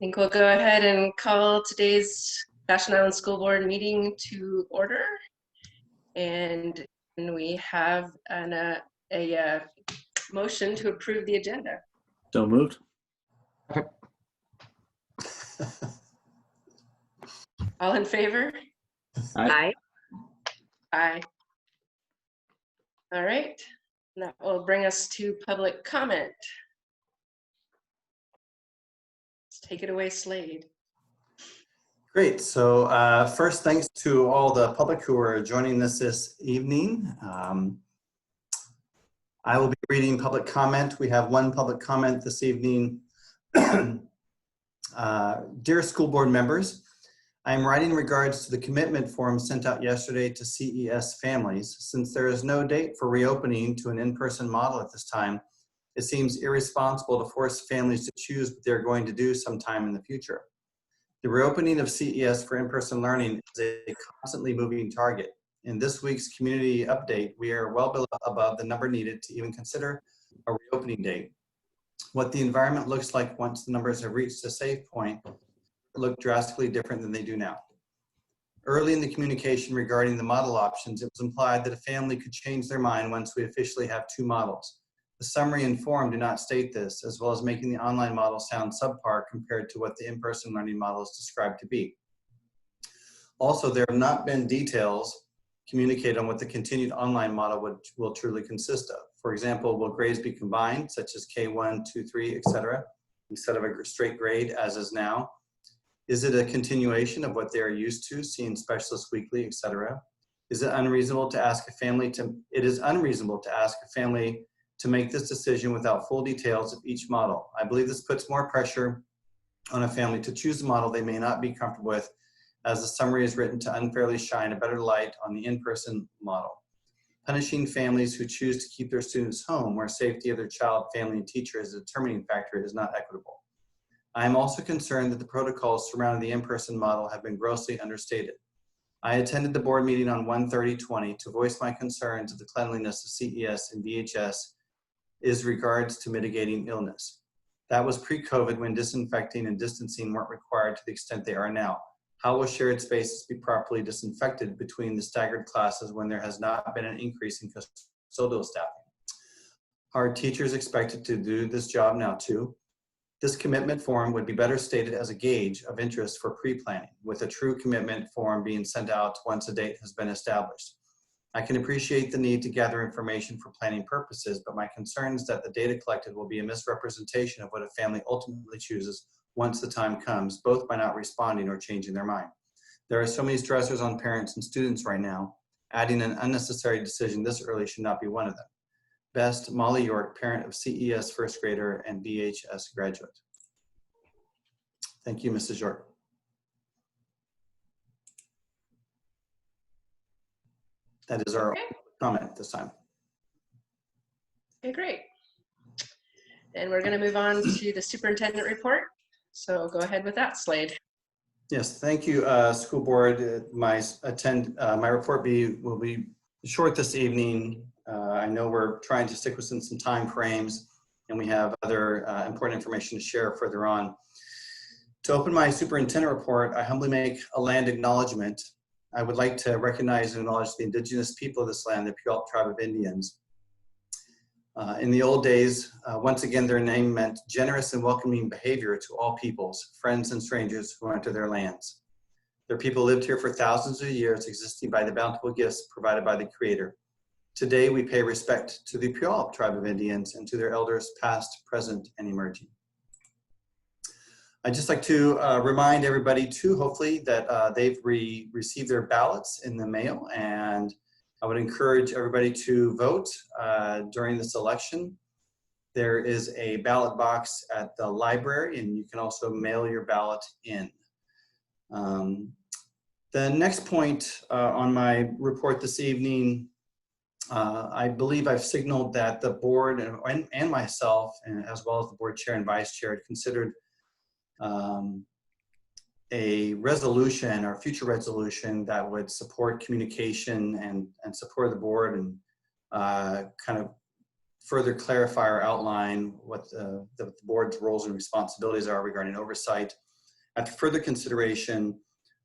think we'll go ahead and call today's Vashon Island School Board meeting to order. And we have a motion to approve the agenda. So moved. All in favor? Aye. Aye. All right. That will bring us to public comment. Let's take it away, Slade. Great. So first, thanks to all the public who are joining us this evening. I will be reading public comment. We have one public comment this evening. Dear school board members, I am writing in regards to the commitment form sent out yesterday to CES families. Since there is no date for reopening to an in-person model at this time, it seems irresponsible to force families to choose what they're going to do sometime in the future. The reopening of CES for in-person learning is a constantly moving target. In this week's community update, we are well above the number needed to even consider a reopening date. What the environment looks like once the numbers have reached a safe point look drastically different than they do now. Early in the communication regarding the model options, it was implied that a family could change their mind once we officially have two models. The summary and form do not state this, as well as making the online model sound subpar compared to what the in-person learning model is described to be. Also, there have not been details communicated on what the continued online model will truly consist of. For example, will grades be combined, such as K1, 2, 3, etc., instead of a straight grade as is now? Is it a continuation of what they are used to, seeing specialists weekly, etc.? Is it unreasonable to ask a family to, it is unreasonable to ask a family to make this decision without full details of each model. I believe this puts more pressure on a family to choose a model they may not be comfortable with, as the summary is written to unfairly shine a better light on the in-person model. Punishing families who choose to keep their students home where safety of their child, family, and teacher is a determining factor is not equitable. I am also concerned that the protocols surrounding the in-person model have been grossly understated. I attended the board meeting on 1/30/20 to voice my concerns of the cleanliness of CES and VHS is regards to mitigating illness. That was pre-COVID when disinfecting and distancing weren't required to the extent they are now. How will shared spaces be properly disinfected between the staggered classes when there has not been an increase in custodial staffing? Are teachers expected to do this job now too? This commitment form would be better stated as a gauge of interest for pre-planning, with a true commitment form being sent out once a date has been established. I can appreciate the need to gather information for planning purposes, but my concern is that the data collected will be a misrepresentation of what a family ultimately chooses once the time comes, both by not responding or changing their mind. There are so many stressors on parents and students right now. Adding an unnecessary decision this early should not be one of them. Best, Molly York, parent of CES first grader and VHS graduate. Thank you, Mrs. York. That is our comment this time. Okay, great. And we're going to move on to the superintendent report. So go ahead with that, Slade. Yes, thank you, school board. My report will be short this evening. I know we're trying to stick within some time frames, and we have other important information to share further on. To open my superintendent report, I humbly make a land acknowledgement. I would like to recognize and acknowledge the indigenous people of this land, the Puyallup tribe of Indians. In the old days, once again, their name meant generous and welcoming behavior to all peoples, friends and strangers who enter their lands. Their people lived here for thousands of years, existing by the bountiful gifts provided by the Creator. Today, we pay respect to the Puyallup tribe of Indians and to their elders past, present, and emerging. I'd just like to remind everybody too, hopefully, that they've received their ballots in the mail, and I would encourage everybody to vote during this election. There is a ballot box at the library, and you can also mail your ballot in. The next point on my report this evening, I believe I've signaled that the board and myself, and as well as the board chair and vice chair, had considered a resolution or future resolution that would support communication and support the board and kind of further clarify or outline what the board's roles and responsibilities are regarding oversight after further consideration,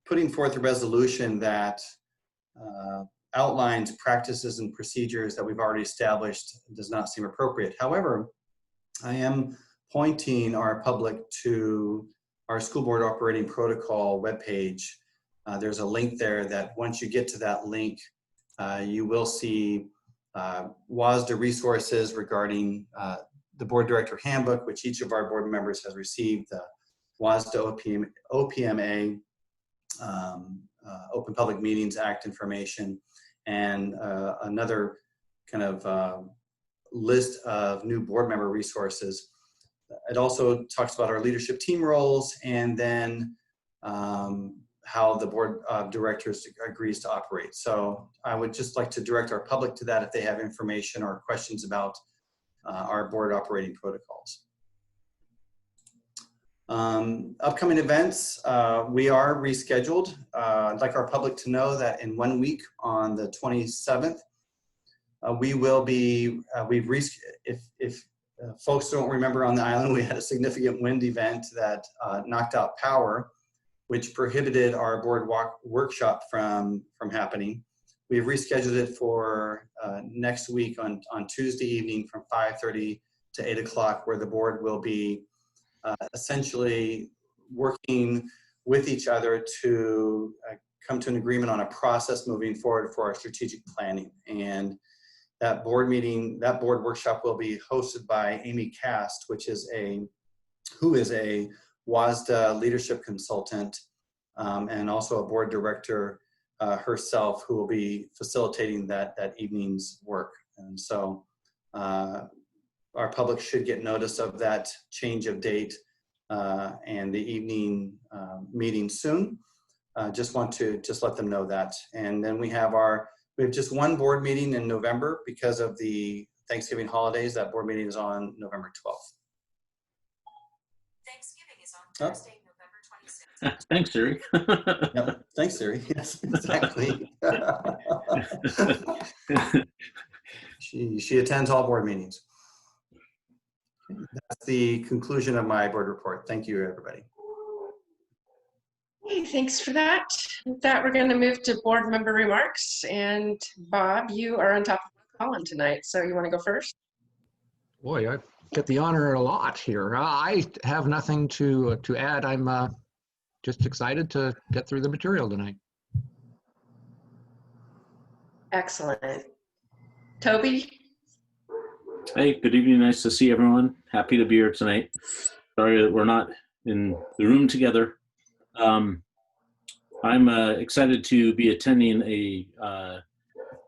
putting forth a resolution that outlines practices and procedures that we've already established does not seem appropriate. However, I am pointing our public to our school board operating protocol webpage. There's a link there that once you get to that link, you will see WASDA resources regarding the board director handbook, which each of our board members has received, the WASDA OPMA, Open Public Meetings Act information, and another kind of list of new board member resources. It also talks about our leadership team roles, and then how the board of directors agrees to operate. So I would just like to direct our public to that if they have information or questions about our board operating protocols. Upcoming events, we are rescheduled. I'd like our public to know that in 1 week on the 27th, we will be, if folks don't remember, on the island, we had a significant wind event that knocked out power, which prohibited our board workshop from happening. We've rescheduled it for next week on Tuesday evening from 5:30 to 8 o'clock, where the board will be essentially working with each other to come to an agreement on a process moving forward for our strategic planning. And that board meeting, that board workshop will be hosted by Amy Cast, who is a WASDA leadership consultant and also a board director herself, who will be facilitating that evening's work. And so our public should get notice of that change of date and the evening meeting soon. Just want to let them know that. And then we have just one board meeting in November because of the Thanksgiving holidays. That board meeting is on November 12th. Thanksgiving is on Thursday, November 26th. Thanks, Siri. Yep. Thanks, Siri. Yes, exactly. She attends all board meetings. That's the conclusion of my board report. Thank you, everybody. Hey, thanks for that. With that, we're going to move to board member remarks. And Bob, you are on top of Colin tonight, so you want to go first? Boy, I get the honor a lot here. I have nothing to add. I'm just excited to get through the material tonight. Excellent. Toby? Hey, good evening. Nice to see everyone. Happy to be here tonight. Sorry that we're not in the room together. I'm excited to be attending a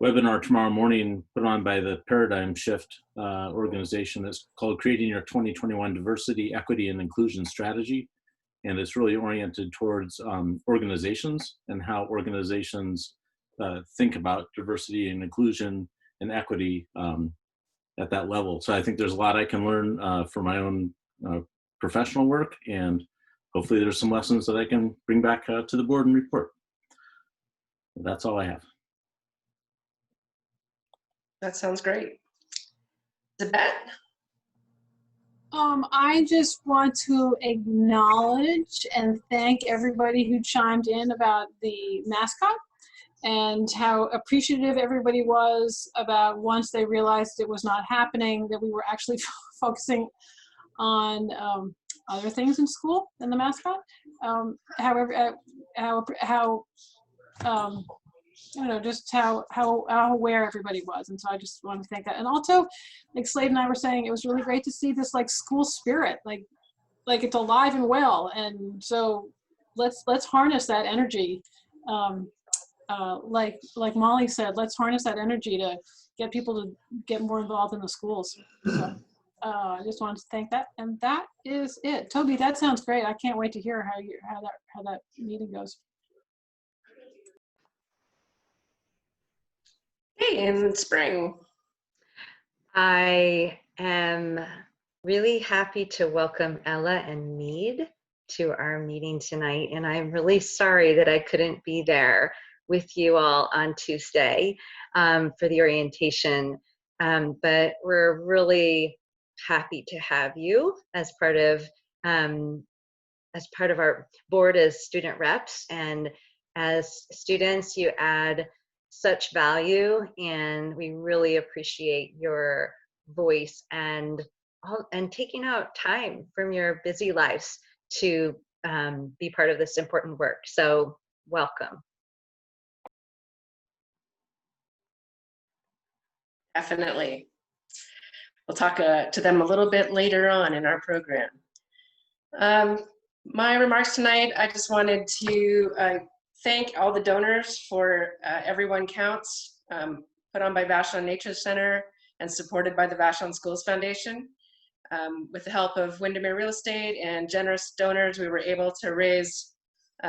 webinar tomorrow morning put on by the Paradigm Shift organization that's called Creating Your 2021 Diversity, Equity, and Inclusion Strategy. And it's really oriented towards organizations and how organizations think about diversity and inclusion and equity at that level. So I think there's a lot I can learn for my own professional work, and hopefully there's some lessons that I can bring back to the board and report. That's all I have. That sounds great. Zabette? I just want to acknowledge and thank everybody who chimed in about the mascot and how appreciative everybody was about once they realized it was not happening, that we were actually focusing on other things in school than the mascot. However, you know, just how aware everybody was. And so I just want to thank that. And also, like Slade and I were saying, it was really great to see this like school spirit, like it's alive and well. And so let's harness that energy. Like Molly said, let's harness that energy to get people to get more involved in the schools. So I just wanted to thank that. And that is it. Toby, that sounds great. I can't wait to hear how that meeting goes. Hey, in Spring. I am really happy to welcome Ella and Mead to our meeting tonight, and I'm really sorry that I couldn't be there with you all on Tuesday for the orientation, but we're really happy to have you as part of as part of our board as student reps, and as students, you add such value, and we really appreciate your voice and taking out time from your busy lives to be part of this important work. So welcome. Definitely. We'll talk to them a little bit later on in our program. My remarks tonight, I just wanted to thank all the donors for Everyone Counts, put on by Vashon Nature Center and supported by the Vashon Schools Foundation. With the help of Windermere Real Estate and generous donors, we were able to raise,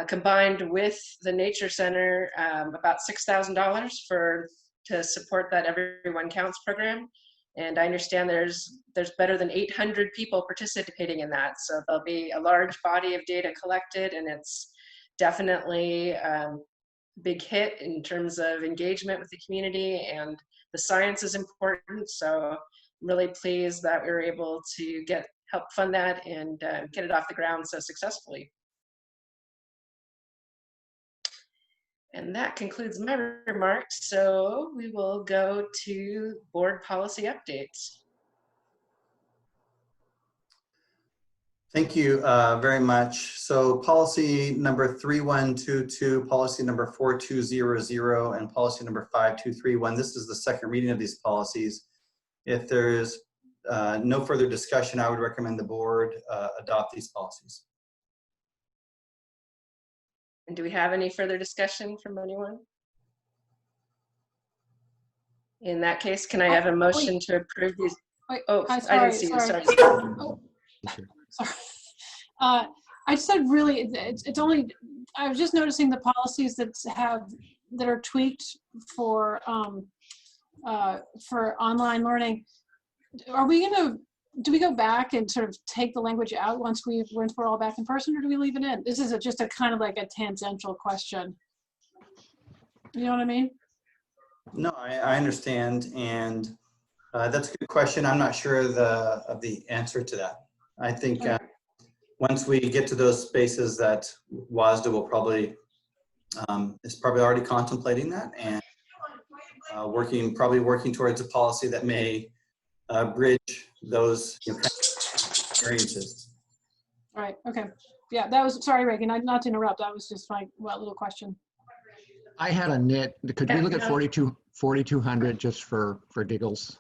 combined with the Nature Center, about $6,000 to support that Everyone Counts program. And I understand there's better than 800 people participating in that. So there'll be a large body of data collected, and it's definitely a big hit in terms of engagement with the community, and the science is important. So I'm really pleased that we were able to help fund that and get it off the ground so successfully. And that concludes my remarks. So we will go to board policy updates. Thank you very much. So policy number 3122, policy number 4200, and policy number 5231. This is the second reading of these policies. If there is no further discussion, I would recommend the board adopt these policies. And do we have any further discussion from anyone? In that case, can I have a motion to approve these? Wait, Oh, I didn't see you, sorry. Oh, sorry. I said really, it's only, I was just noticing the policies that are tweaked for online learning. Do we go back and sort of take the language out once we're all back in person, or do we leave it in? This is just a kind of like a tangential question. You know what I mean? No, I understand, and that's a good question. I'm not sure of the answer to that. I think once we get to those spaces, that WISD will probably is probably already contemplating that, and probably working towards a policy that may bridge those kind of experiences. All right. Okay. Yeah, that was, sorry, Reagan, not to interrupt. That was just my little question. I had a nit. Could we look at 4200 just for giggles?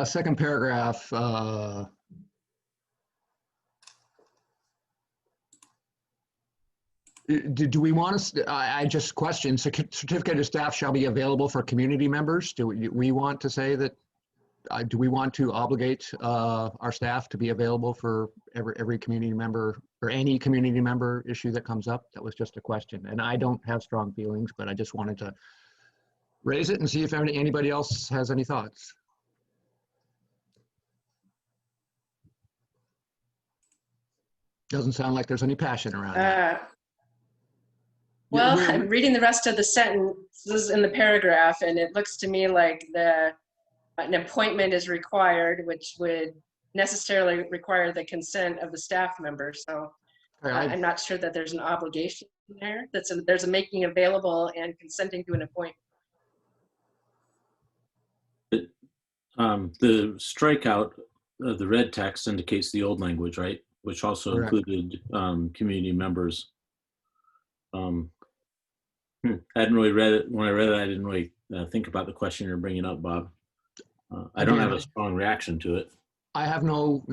Second paragraph. Do we want to, I just questioned, certificate of staff shall be available for community members. Do we want to say that, do we want to obligate our staff to be available for every community member or any community member issue that comes up? That was just a question. And I don't have strong feelings, but I just wanted to raise it and see if anybody else has any thoughts. Doesn't sound like there's any passion around that. Well, I'm reading the rest of the sentences in the paragraph, and it looks to me like an appointment is required, which would necessarily require the consent of the staff member. So I'm not sure that there's an obligation there. There's a making available and consenting to an appointment. The strikeout of the red text indicates the old language, right? Which also included community members. I hadn't really read it. When I read it, I didn't really think about the question you're bringing up, Bob. I don't have a strong reaction to it. I have no,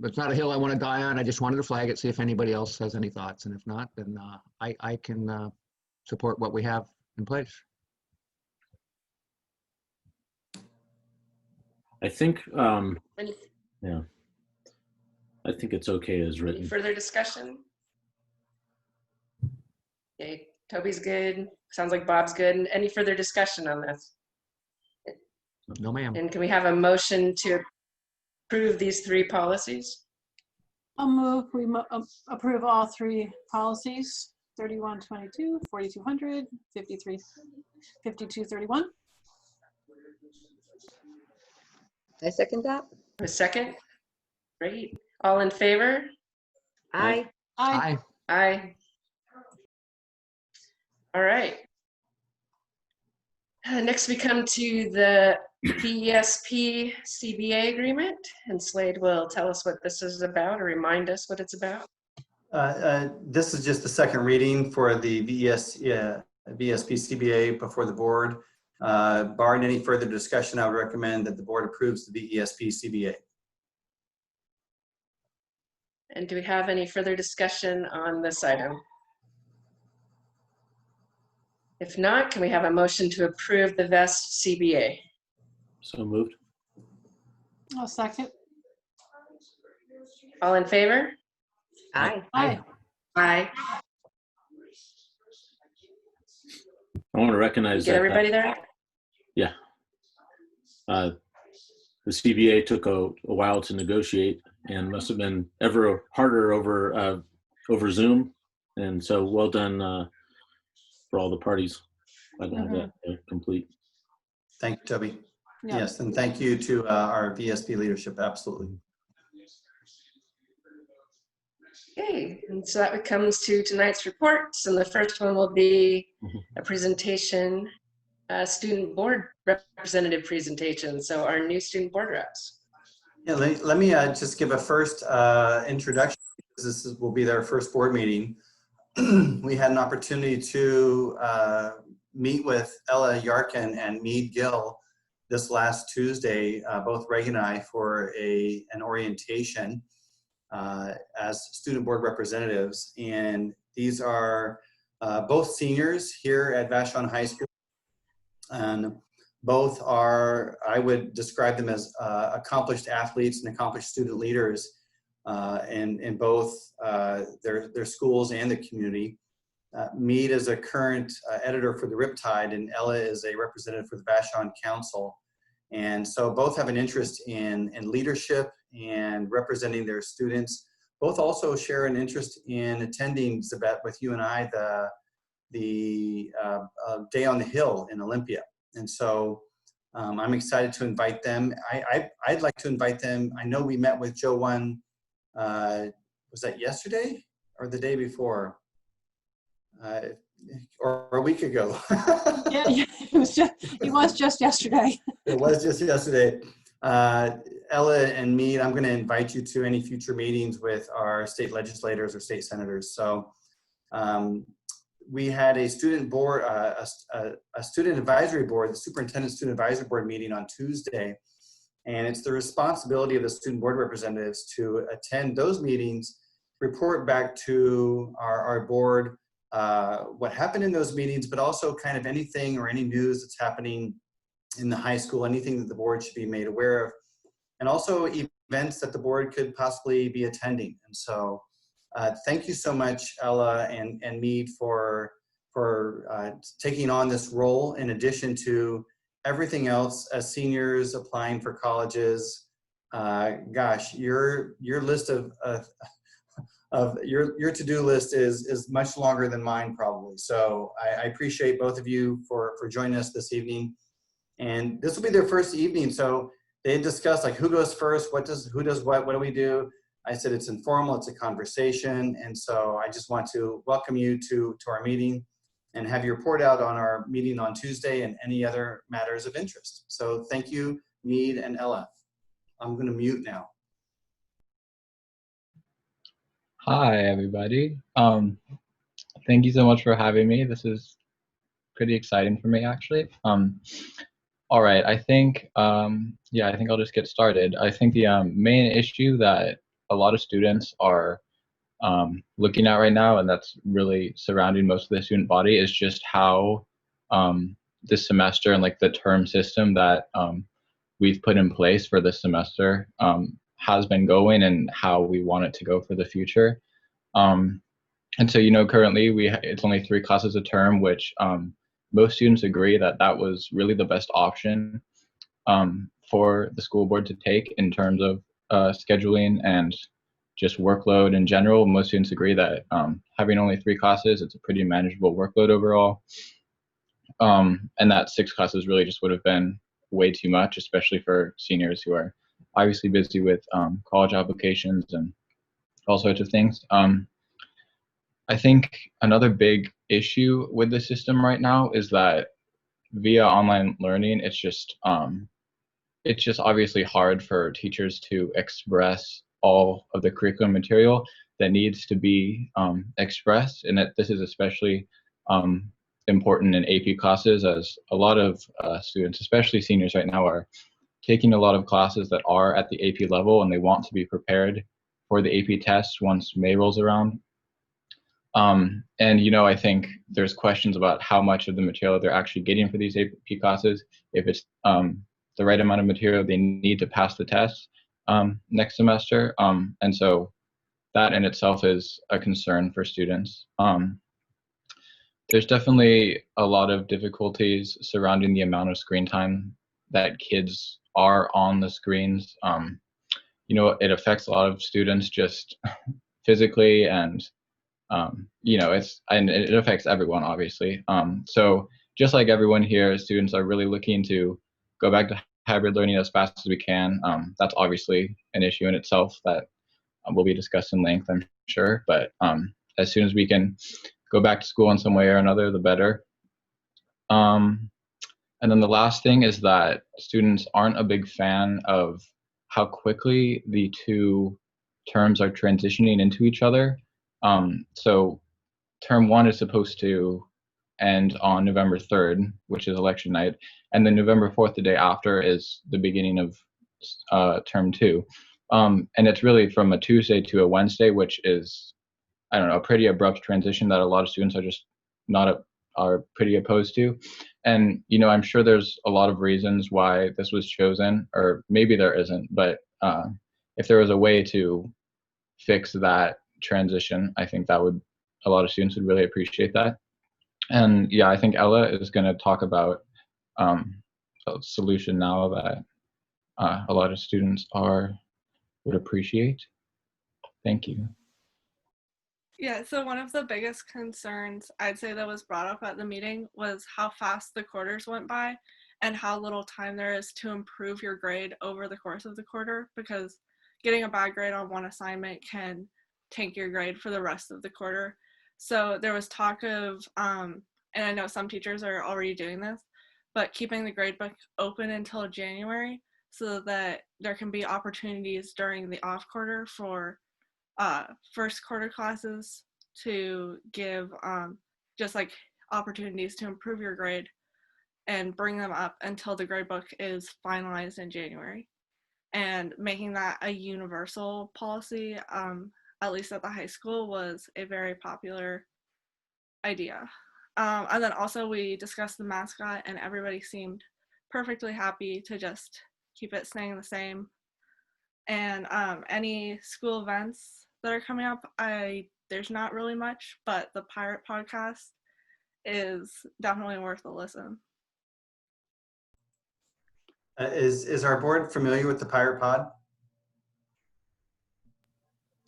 it's not a hill I want to die on. I just wanted to flag it, see if anybody else has any thoughts. And if not, then I can support what we have in place. I think, yeah, I think it's okay as written. Any further discussion? Okay, Toby's good. Sounds like Bob's good. Any further discussion on this? No, ma'am. And can we have a motion to approve these three policies? I'll move we approve all three policies: 3122, 4200, 5231. I second that. A second? Great. All in favor? Aye. Aye. Aye. Aye. All right. Next, we come to the VISD CBA agreement, and Slade will tell us what this is about or remind us what it's about. This is just the second reading for the VSP CBA before the board. Barring any further discussion, I would recommend that the board approves the VESP CBA. And do we have any further discussion on this item? If not, can we have a motion to approve the VEST CBA? So moved. I'll second. All in favor? Aye. Aye. Aye. I want to recognize Get that. everybody there? Yeah. The CBA took a while to negotiate and must have been ever harder over Zoom. And so well done for all the parties. Glad to have that complete. Thank you, Toby. Yeah. Yes, and thank you to our VSP leadership, absolutely. Okay, and so that comes to tonight's reports, and the first one will be a presentation, student board representative presentation. So our new student board reps. Yeah, let me just give a first introduction, because this will be their first board meeting. We had an opportunity to meet with Ella Yarkin and Mead Gill this last Tuesday, both Reagan and I, for an orientation as student board representatives. And these are both seniors here at Vashon High School. And both are, I would describe them as accomplished athletes and accomplished student leaders in both their schools and the community. Mead is a current editor for the Riptide, and Ella is a representative for the Vashon Council. And so both have an interest in leadership and representing their students. Both also share an interest in attending, Zabet, with you and I, the Day on the Hill in Olympia. And so I'm excited to invite them. I'd like to invite them. I know we met with Joe One, was that yesterday or the day before? Or a week ago. Yeah, it was just yesterday. It was just yesterday. Ella and Mead, I'm going to invite you to any future meetings with our state legislators or state senators. So we had a student board, a student advisory board, the superintendent student advisory board meeting on Tuesday. And it's the responsibility of the student board representatives to attend those meetings, report back to our board what happened in those meetings, but also kind of anything or any news that's happening in the high school, anything that the board should be made aware of, and also events that the board could possibly be attending. And so thank you so much, Ella and Mead, for taking on this role in addition to everything else as seniors applying for colleges. Gosh, your list of your to-do list is much longer than mine probably. So I appreciate both of you for joining us this evening. And this will be their first evening. So they discussed like who goes first, who does what do we do? I said it's informal, it's a conversation. And so I just want to welcome you to our meeting and have you report out on our meeting on Tuesday and any other matters of interest. So thank you, Mead and Ella. I'm going to mute now. Hi, everybody. Thank you so much for having me. This is pretty exciting for me, actually. All right, I think, yeah, I think I'll just get started. I think the main issue that a lot of students are looking at right now, and that's really surrounding most of the student body, is just how this semester and like the term system that we've put in place for this semester has been going and how we want it to go for the future. And so, you know, currently it's only 3 classes a term, which most students agree that that was really the best option for the school board to take in terms of scheduling and just workload in general. Most students agree that having only 3 classes, it's a pretty manageable workload overall. And that 6 classes really just would have been way too much, especially for seniors who are obviously busy with college applications and all sorts of things. I think another big issue with the system right now is that via online learning, it's just obviously hard for teachers to express all of the curriculum material that needs to be expressed, and that this is especially important in AP classes, as a lot of students, especially seniors right now, are taking a lot of classes that are at the AP level, and they want to be prepared for the AP test once May rolls around. And I think there's questions about how much of the material they're actually getting for these AP classes, if it's the right amount of material they need to pass the test next semester. And so that in itself is a concern for students. There's definitely a lot of difficulties surrounding the amount of screen time that kids are on the screens. It affects a lot of students just physically, and it affects everyone, obviously. So just like everyone here, students are really looking to go back to hybrid learning as fast as we can. That's obviously an issue in itself that will be discussed in length, I'm sure. But as soon as we can go back to school in some way or another, the better. And then the last thing is that students aren't a big fan of how quickly the two terms are transitioning into each other. So term 1 is supposed to end on November 3rd, which is election night, and then November 4th, the day after, is the beginning of term 2. And it's really from a Tuesday to a Wednesday, which is, I don't know, a pretty abrupt transition that a lot of students are just are pretty opposed to. And I'm sure there's a lot of reasons why this was chosen, or maybe there isn't, but if there was a way to fix that transition, I think a lot of students would really appreciate that. And yeah, I think Ella is going to talk about a solution now that a lot of students would appreciate. Thank you. Yeah, so one of the biggest concerns I'd say that was brought up at the meeting was how fast the quarters went by and how little time there is to improve your grade over the course of the quarter, because getting a bad grade on one assignment can tank your grade for the rest of the quarter. So there was talk of, and I know some teachers are already doing this, but keeping the gradebook open until January so that there can be opportunities during the off quarter for first quarter classes to give just like opportunities to improve your grade and bring them up until the gradebook is finalized in January. And making that a universal policy, at least at the high school, was a very popular idea. And then also we discussed the mascot, and everybody seemed perfectly happy to just keep it staying the same. And any school events that are coming up, there's not really much, but the Pirate podcast is definitely worth a listen. Is our board familiar with the Pirate Pod?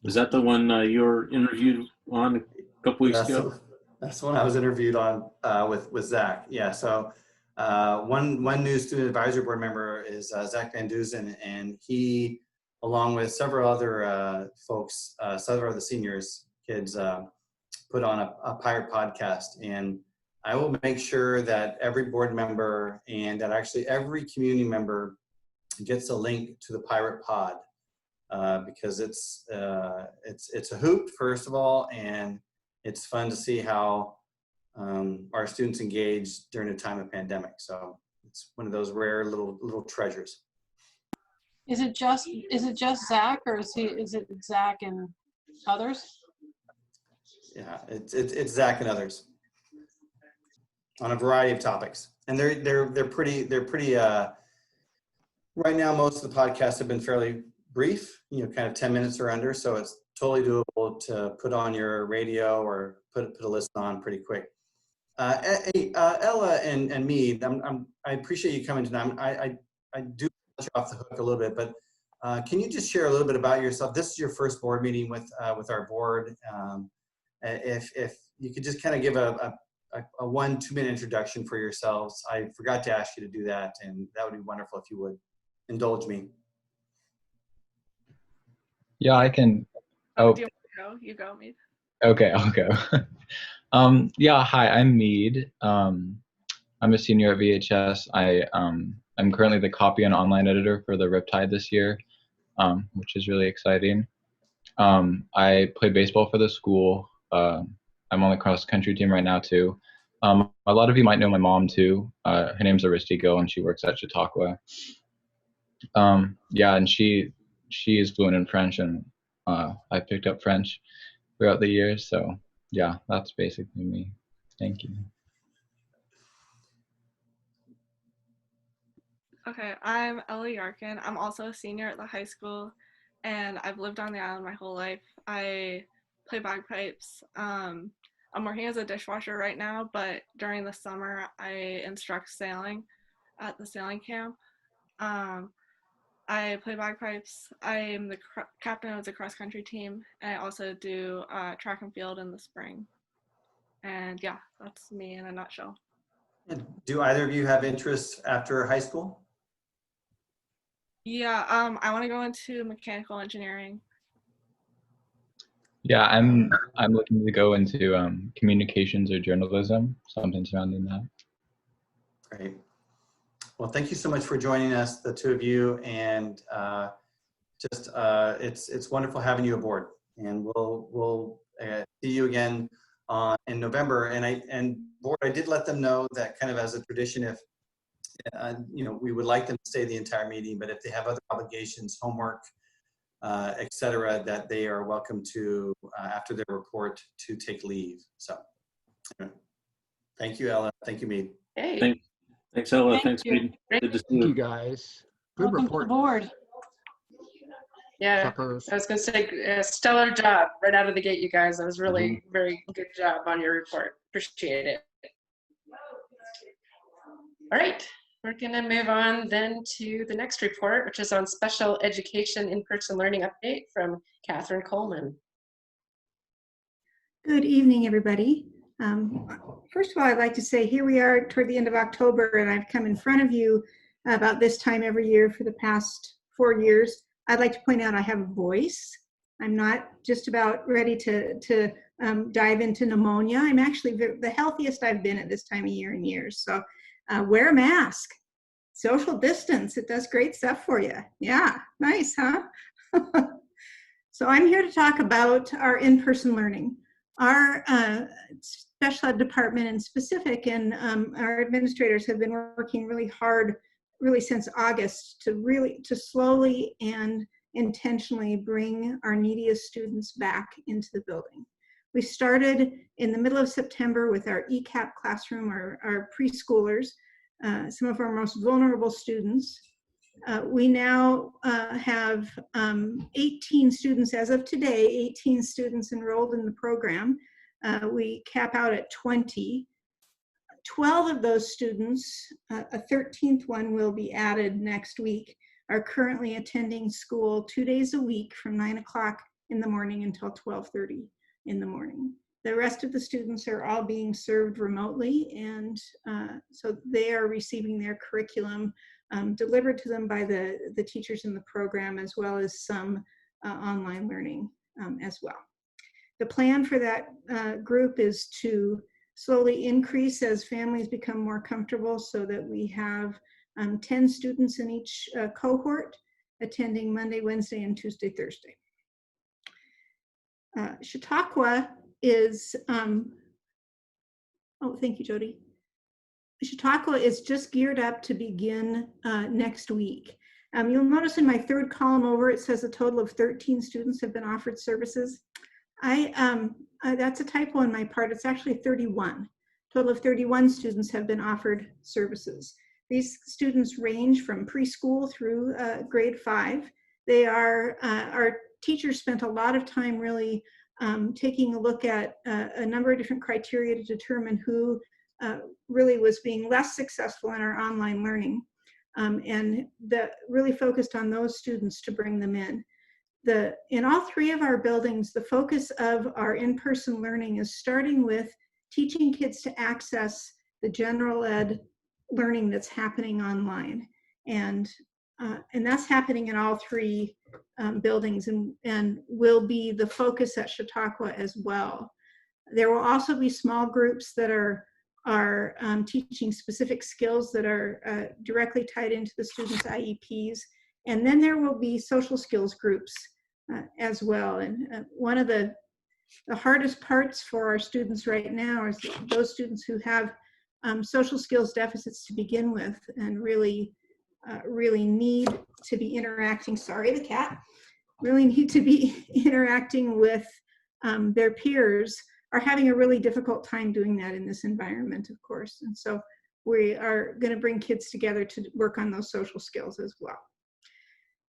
Is that the one you were interviewed on a couple weeks ago? That's the one I was interviewed on with Zach. Yeah, so one new student advisory board member is Zach Van Duzen, and he, along with several other folks, several of the seniors, kids, put on a Pirate podcast. And I will make sure that every board member and that actually every community member gets a link to the Pirate Pod because it's a hoot, first of all, and it's fun to see how our students engage during a time of pandemic. So it's one of those rare little treasures. Is it just Zach, or is it Zach and others? Yeah, it's Zach and others on a variety of topics, and they're pretty. Right now, most of the podcasts have been fairly brief, kind of 10 minutes or under, so it's totally doable to put on your radio or put a listen on pretty quick. Hey, Ella and Mead, I appreciate you coming tonight. I do let you off the hook a little bit, but can you just share a little bit about yourself? This is your first board meeting with our board. If you could just kind of give a a 1-2 minute introduction for yourselves. I forgot to ask you to do that, and that would be wonderful if you would indulge me. Yeah, I can. Oh, Do you want to go? You go, Mead. okay, I'll go. Yeah, hi, I'm Mead. I'm a senior at VHS. I'm currently the copy and online editor for the Riptide this year, which is really exciting. I play baseball for the school. I'm on the cross country team right now too. A lot of you might know my mom too. Her name's Aristigo, and she works at Chautauqua. Yeah, and she is fluent in French, and I picked up French throughout the years. So yeah, that's basically me. Thank you. Okay, I'm Ellie Yarkin. I'm also a senior at the high school, and I've lived on the island my whole life. I play bagpipes. I'm working as a dishwasher right now, but during the summer, I instruct sailing at the sailing camp. I play bagpipes. I'm the captain of the cross country team, and I also do track and field in the spring. And yeah, that's me in a nutshell. And do either of you have interests after high school? Yeah, I want to go into mechanical engineering. Yeah, I'm looking to go into communications or journalism, something surrounding that. Great. Well, thank you so much for joining us, the two of you, and it's wonderful having you aboard. And we'll see you again in November. And board, I did let them know that kind of as a tradition, if we would like them to stay the entire meeting, but if they have other obligations, homework, etc., that they are welcome to, after their report, to take leave. So thank you, Ella. Thank you, Mead. Hey. Thanks, Ella. Thank Thanks, you. Mead. Good to see Thank you. you, guys. Good Welcome report. to the board. Yeah, Suckers. I was going to say, stellar job right out of the gate, you guys. That was really very good job on your report. Appreciate it. All right, we're going to move on then to the next report, which is on special education in-person learning update from Catherine Coleman. Good evening, everybody. First of all, I'd like to say here we are toward the end of October, and I've come in front of you about this time every year for the past 4 years. I'd like to point out I have a voice. I'm not just about ready to dive into pneumonia. I'm actually the healthiest I've been at this time of year in years. So wear a mask, social distance. It does great stuff for you. Yeah, nice, huh? So I'm here to talk about our in-person learning. Our special ed department in specific and our administrators have been working really hard, really since August, to slowly and intentionally bring our neediest students back into the building. We started in the middle of September with our ECAP classroom, our preschoolers, some of our most vulnerable students. We now have 18 students, as of today, 18 students enrolled in the program. We cap out at 20. 12 of those students, a 13th one will be added next week, are currently attending school 2 days a week from 9 o'clock in the morning until 12:30 in the morning. The rest of the students are all being served remotely, and so they are receiving their curriculum delivered to them by the teachers in the program, as well as some online learning as well. The plan for that group is to slowly increase as families become more comfortable, so that we have 10 students in each cohort attending Monday, Wednesday, and Tuesday, Thursday. Chautauqua is, oh, thank you, Jody. Chautauqua is just geared up to begin next week. You'll notice in my third column over, it says a total of 13 students have been offered services. That's a typo on my part. It's actually 31. Total of 31 students have been offered services. These students range from preschool through grade 5. They are, our teachers spent a lot of time really taking a look at a number of different criteria to determine who really was being less successful in our online learning, and really focused on those students to bring them in. In all 3 of our buildings, the focus of our in-person learning is starting with teaching kids to access the general ed learning that's happening online. And that's happening in all three buildings and will be the focus at Chautauqua as well. There will also be small groups that are teaching specific skills that are directly tied into the students' IEPs. And then there will be social skills groups as well. And one of the hardest parts for our students right now is those students who have social skills deficits to begin with and really need to be interacting, sorry, the cat, really need to be interacting with their peers are having a really difficult time doing that in this environment, of course. And so we are going to bring kids together to work on those social skills as well.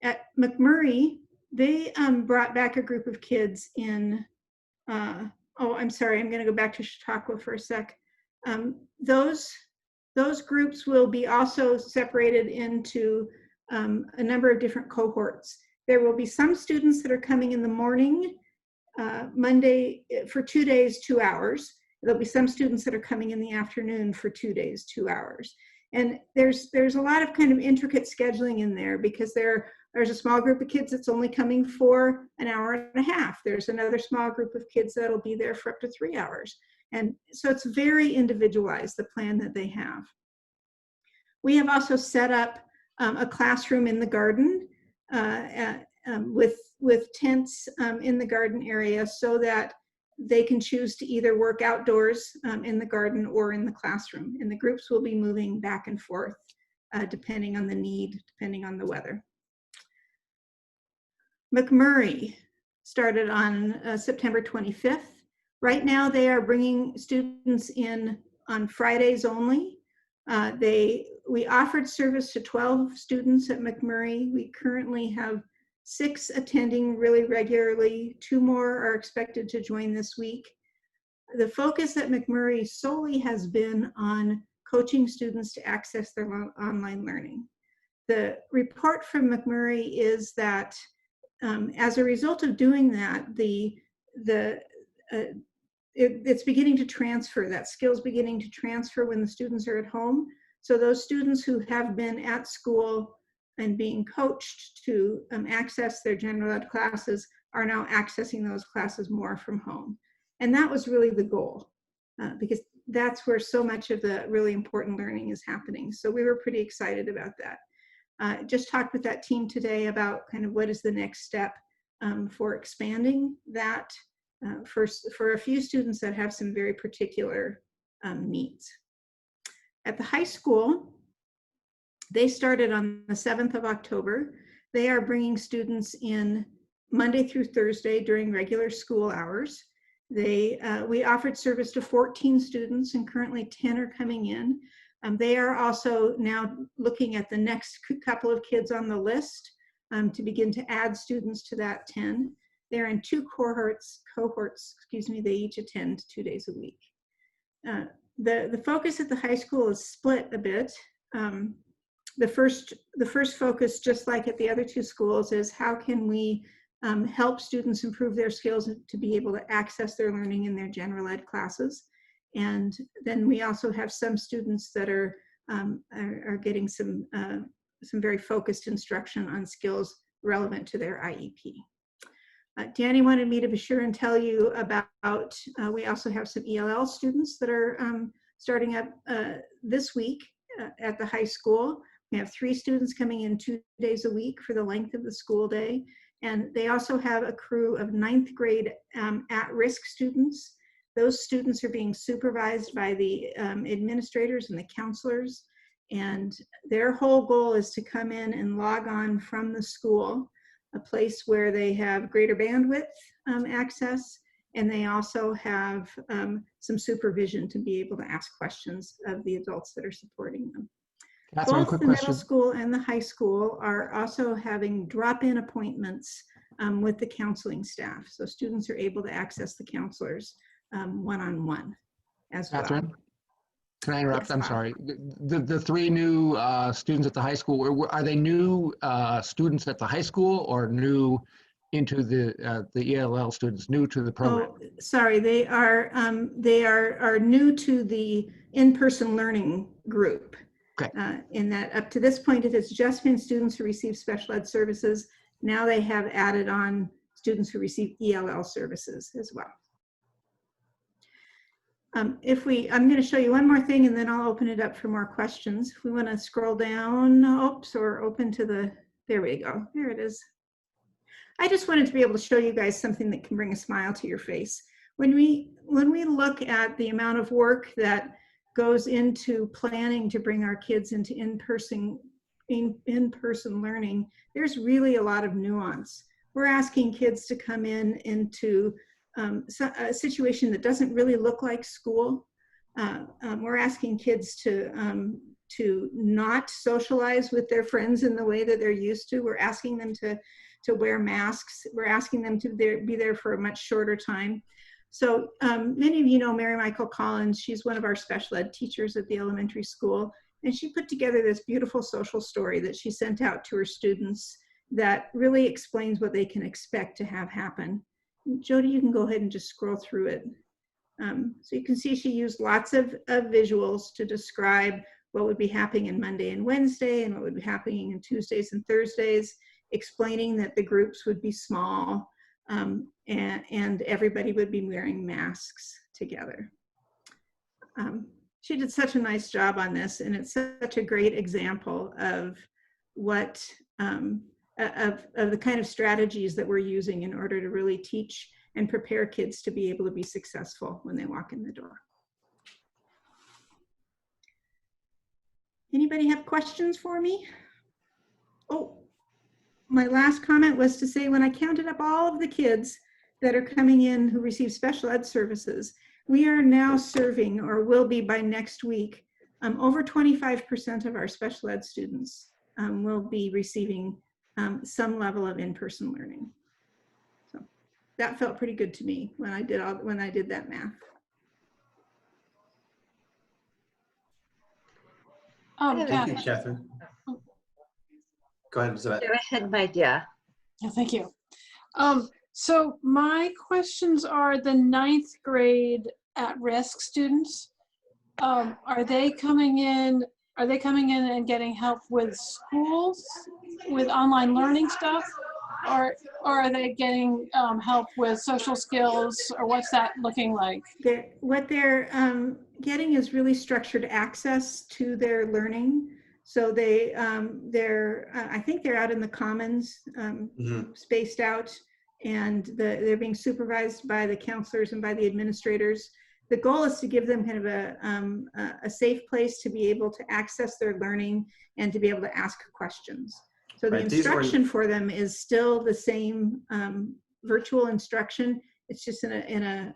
At McMurray, they brought back a group of kids in, oh, I'm sorry, I'm going to go back to Chautauqua for a sec. Those groups will be also separated into a number of different cohorts. There will be some students that are coming in the morning, Monday, for 2 days, 2 hours. There'll be some students that are coming in the afternoon for 2 days, 2 hours. And there's a lot of kind of intricate scheduling in there because there's a small group of kids that's only coming for an hour and a half. There's another small group of kids that'll be there for up to 3 hours. And so it's very individualized, the plan that they have. We have also set up a classroom in the garden with tents in the garden area so that they can choose to either work outdoors in the garden or in the classroom. And the groups will be moving back and forth depending on the need, depending on the weather. McMurray started on September 25th. Right now they are bringing students in on Fridays only. We offered service to 12 students at McMurray. We currently have 6 attending really regularly. 2 more are expected to join this week. The focus at McMurray solely has been on coaching students to access their online learning. The report from McMurray is that as a result of doing that, it's beginning to transfer, that skill's beginning to transfer when the students are at home. So those students who have been at school and being coached to access their general ed classes are now accessing those classes more from home. And that was really the goal because that's where so much of the really important learning is happening. So we were pretty excited about that. Just talked with that team today about kind of what is the next step for expanding that for a few students that have some very particular needs. At the high school, they started on the 7th of October. They are bringing students in Monday through Thursday during regular school hours. We offered service to 14 students and currently 10 are coming in. They are also now looking at the next couple of kids on the list to begin to add students to that 10. They're in 2 cohorts, they each attend 2 days a week. The focus at the high school is split a bit. The first focus, just like at the other 2 schools, is how can we help students improve their skills to be able to access their learning in their general ed classes. And then we also have some students that are getting some very focused instruction on skills relevant to their IEP. Danny wanted me to be sure and tell you about, we also have some ELL students that are starting up this week at the high school. We have 3 students coming in 2 days a week for the length of the school day. And they also have a crew of 9th grade at-risk students. Those students are being supervised by the administrators and the counselors. And their whole goal is to come in and log on from the school, a place where they have greater bandwidth access, and they also have some supervision to be able to ask questions of the adults that are supporting them. Catherine, Both the middle school and the high school are also having drop-in appointments with the counseling staff. So students are able to access the counselors one-on-one as well. Catherine, can I interrupt? Yes, I'm Bob. sorry. The 3 new students at the high school, are they new students at the high school or new into the ELL students new to the program? Oh, sorry, they are new to the in-person learning group. Okay. In that up to this point, it has just been students who receive special ed services. Now they have added on students who receive ELL services as well. I'm going to show you one more thing and then I'll open it up for more questions. If we want to scroll down, oops, or open to there we go. There it is. I just wanted to be able to show you guys something that can bring a smile to your face. When we look at the amount of work that goes into planning to bring our kids into in-person learning, there's really a lot of nuance. We're asking kids to come into a situation that doesn't really look like school. We're asking kids to not socialize with their friends in the way that they're used to. We're asking them to wear masks. We're asking them to be there for a much shorter time. So many of you know Mary Michael Collins. She's one of our special ed teachers at the elementary school. And she put together this beautiful social story that she sent out to her students that really explains what they can expect to have happen. Jody, you can go ahead and just scroll through it. So you can see she used lots of visuals to describe what would be happening on Monday and Wednesday and what would be happening on Tuesdays and Thursdays, explaining that the groups would be small and everybody would be wearing masks together. She did such a nice job on this, and it's such a great example of what of the kind of strategies that we're using in order to really teach and prepare kids to be able to be successful when they walk in the door. Anybody have questions for me? Oh, my last comment was to say when I counted up all of the kids that are coming in who receive special ed services, we are now serving, or will be by next week, over 25% of our special ed students will be receiving some level of in-person learning. So that felt pretty good to me when I did that math. Thank you, Catherine. Go ahead, Elizabeth. Go ahead, Maidya. Yeah, thank you. So my questions are the 9th grade at-risk students. Are they coming in and getting help with schools, with online learning stuff, or are they getting help with social skills, or what's that looking like? What they're getting is really structured access to their learning. So I think they're out in the commons, spaced out, and they're being supervised by the counselors and by the administrators. The goal is to give them kind of a safe place to be able to access their learning and to be able to ask questions. So the instruction for them is still the same virtual instruction. It's just in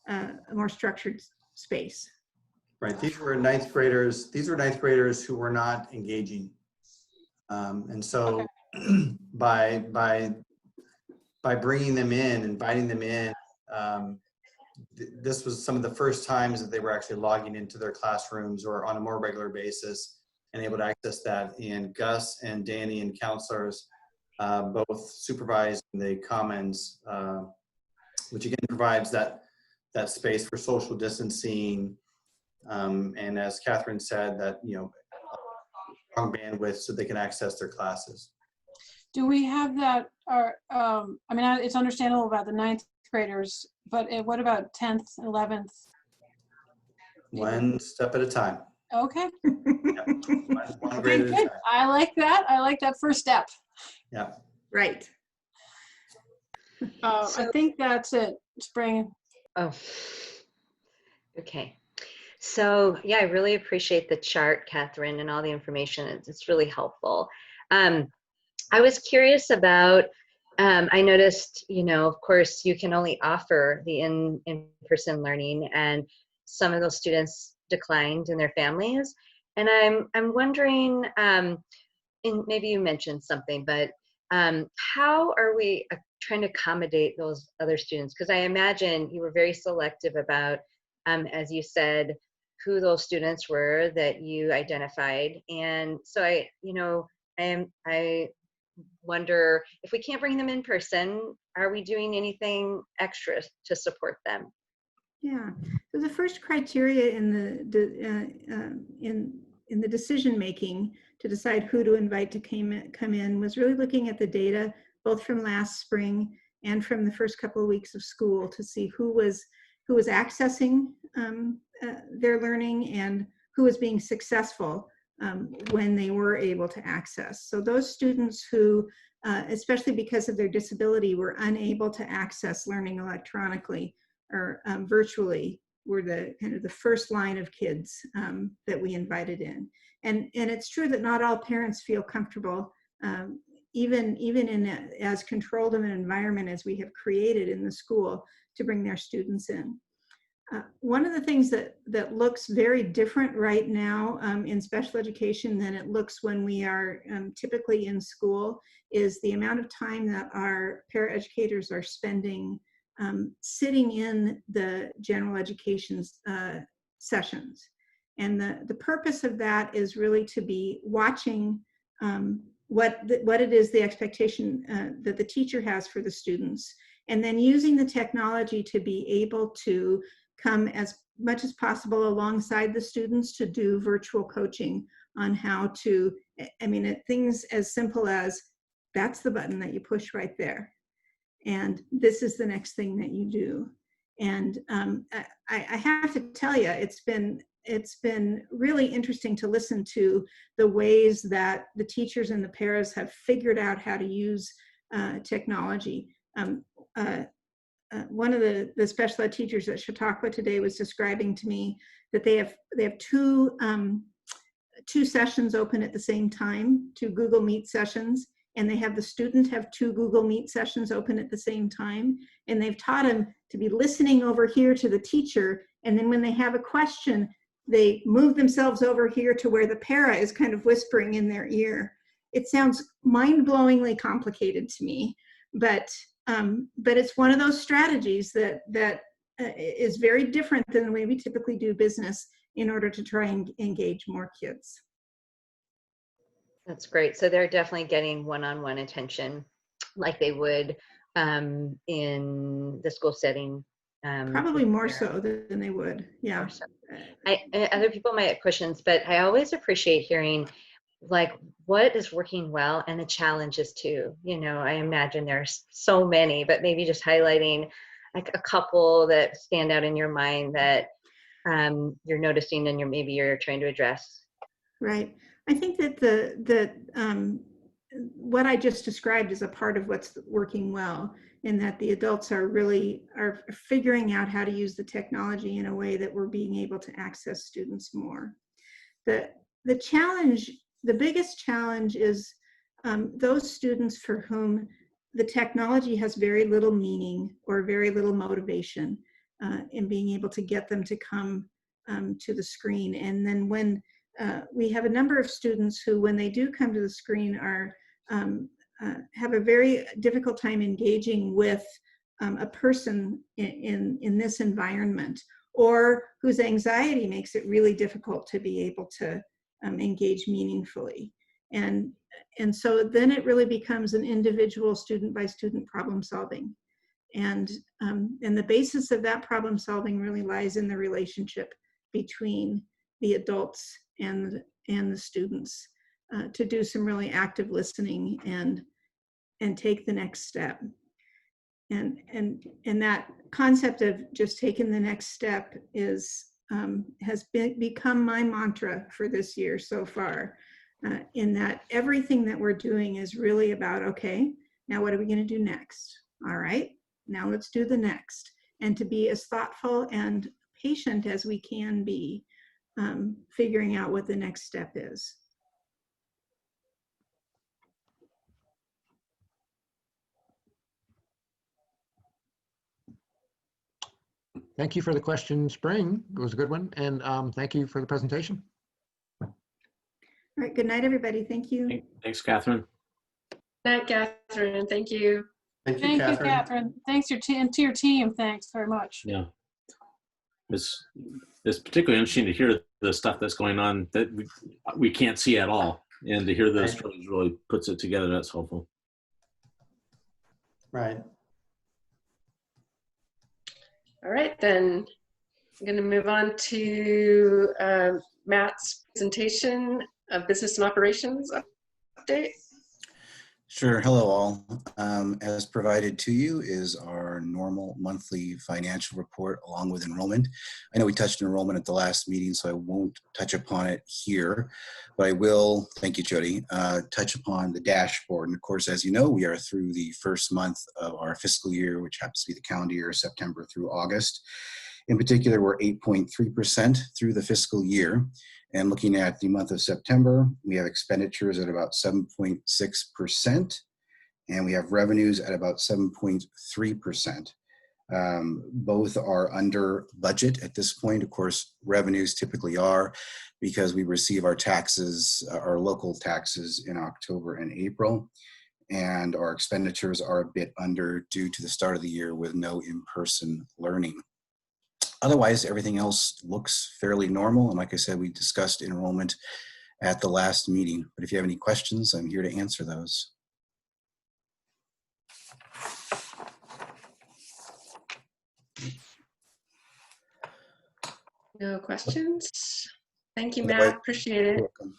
a more structured space. Right. These were ninth graders. These were ninth graders who were not engaging, and so by bringing them in, inviting them in, this was some of the first times that they were actually logging into their classrooms or on a more regular basis and able to access that. And Gus and Danny and counselors both supervised the commons, which again provides that space for social distancing. And as Catherine said, that, strong bandwidth so they can access their classes. Do we have that, I mean, it's understandable about the 9th graders, but what about 10th, 11th? One step at a time. Okay. One grade at a Good. time. I like that. I like that first step. Yeah. Right. I think that's it. Spring. Oh, okay. So yeah, I really appreciate the chart, Catherine, and all the information. It's really helpful. I was curious about, I noticed, of course, you can only offer the in-person learning, and some of those students declined in their families. And I'm wondering, and maybe you mentioned something, but how are we trying to accommodate those other students? Because I imagine you were very selective about, as you said, who those students were that you identified. And so I wonder if we can't bring them in person, are we doing anything extra to support them? Yeah. So the first criteria in the decision making to decide who to invite to come in was really looking at the data both from last spring and from the first couple of weeks of school to see who was accessing their learning and who was being successful when they were able to access. So those students who, especially because of their disability, were unable to access learning electronically or virtually, were the kind of the first line of kids that we invited in. And it's true that not all parents feel comfortable, even in as controlled of an environment as we have created in the school, to bring their students in. One of the things that looks very different right now in special education than it looks when we are typically in school is the amount of time that our paraeducators are spending sitting in the general education sessions. And the purpose of that is really to be watching what it is, the expectation that the teacher has for the students, and then using the technology to be able to come as much as possible alongside the students to do virtual coaching on how to, I mean, things as simple as, that's the button that you push right there, and this is the next thing that you do. And I have to tell you, it's been really interesting to listen to the ways that the teachers and the paras have figured out how to use technology. One of the special ed teachers at Chautauqua today was describing to me that they have two sessions open at the same time, 2 Google Meet sessions, and they have the student have 2 Google Meet sessions open at the same time, and they've taught them to be listening over here to the teacher, and then when they have a question, they move themselves over here to where the para is kind of whispering in their ear. It sounds mind-blowingly complicated to me, but it's one of those strategies that is very different than the way we typically do business in order to try and engage more kids. That's great. So they're definitely getting one-on-one attention like they would in the school setting. Probably more so than they would, yeah. So. Other people might have questions, but I always appreciate hearing like what is working well and the challenges too. You know, I imagine there's so many, but maybe just highlighting like a couple that stand out in your mind that you're noticing and maybe you're trying to address. Right. I think that what I just described is a part of what's working well, in that the adults are figuring out how to use the technology in a way that we're being able to access students more. The biggest challenge is those students for whom the technology has very little meaning or very little motivation in being able to get them to come to the screen. And then when we have a number of students who, when they do come to the screen, have a very difficult time engaging with a person in this environment, or whose anxiety makes it really difficult to be able to engage meaningfully. And so then it really becomes an individual student by student problem solving. And the basis of that problem solving really lies in the relationship between the adults and the students to do some really active listening and take the next step. And that concept of just taking the next step has become my mantra for this year so far, in that everything that we're doing is really about, okay, now what are we going to do next? All right, now let's do the next. And to be as thoughtful and patient as we can be, figuring out what the next step is. Thank you for the question, Spring. It was a good one. And thank you for the presentation. All right, good night, everybody. Thank you. Thanks, Catherine. Good night, Catherine. Thank you. Thank you, Catherine. Thanks to your team. Thanks very much. Yeah. It's particularly interesting to hear the stuff that's going on that we can't see at all. And to hear those Right. struggles really puts it together. That's helpful. Right. All right, then I'm going to move on to Matt's presentation of business and operations update. Sure. Hello, all. As provided to you is our normal monthly financial report along with enrollment. I know we touched enrollment at the last meeting, so I won't touch upon it here, but I will, thank you, Jody, touch upon the dashboard. And of course, as you know, we are through the first month of our fiscal year, which happens to be the calendar year, September through August. In particular, we're 8.3% through the fiscal year. And looking at the month of September, we have expenditures at about 7.6%, and we have revenues at about 7.3%. Both are under budget at this point. Of course, revenues typically are because we receive our taxes, our local taxes in October and April, and our expenditures are a bit under due to the start of the year with no in-person learning. Otherwise, everything else looks fairly normal. And like I said, we discussed enrollment at the last meeting. But if you have any questions, I'm here to answer those. No questions. Thank you, Matt. Appreciate it. Welcome.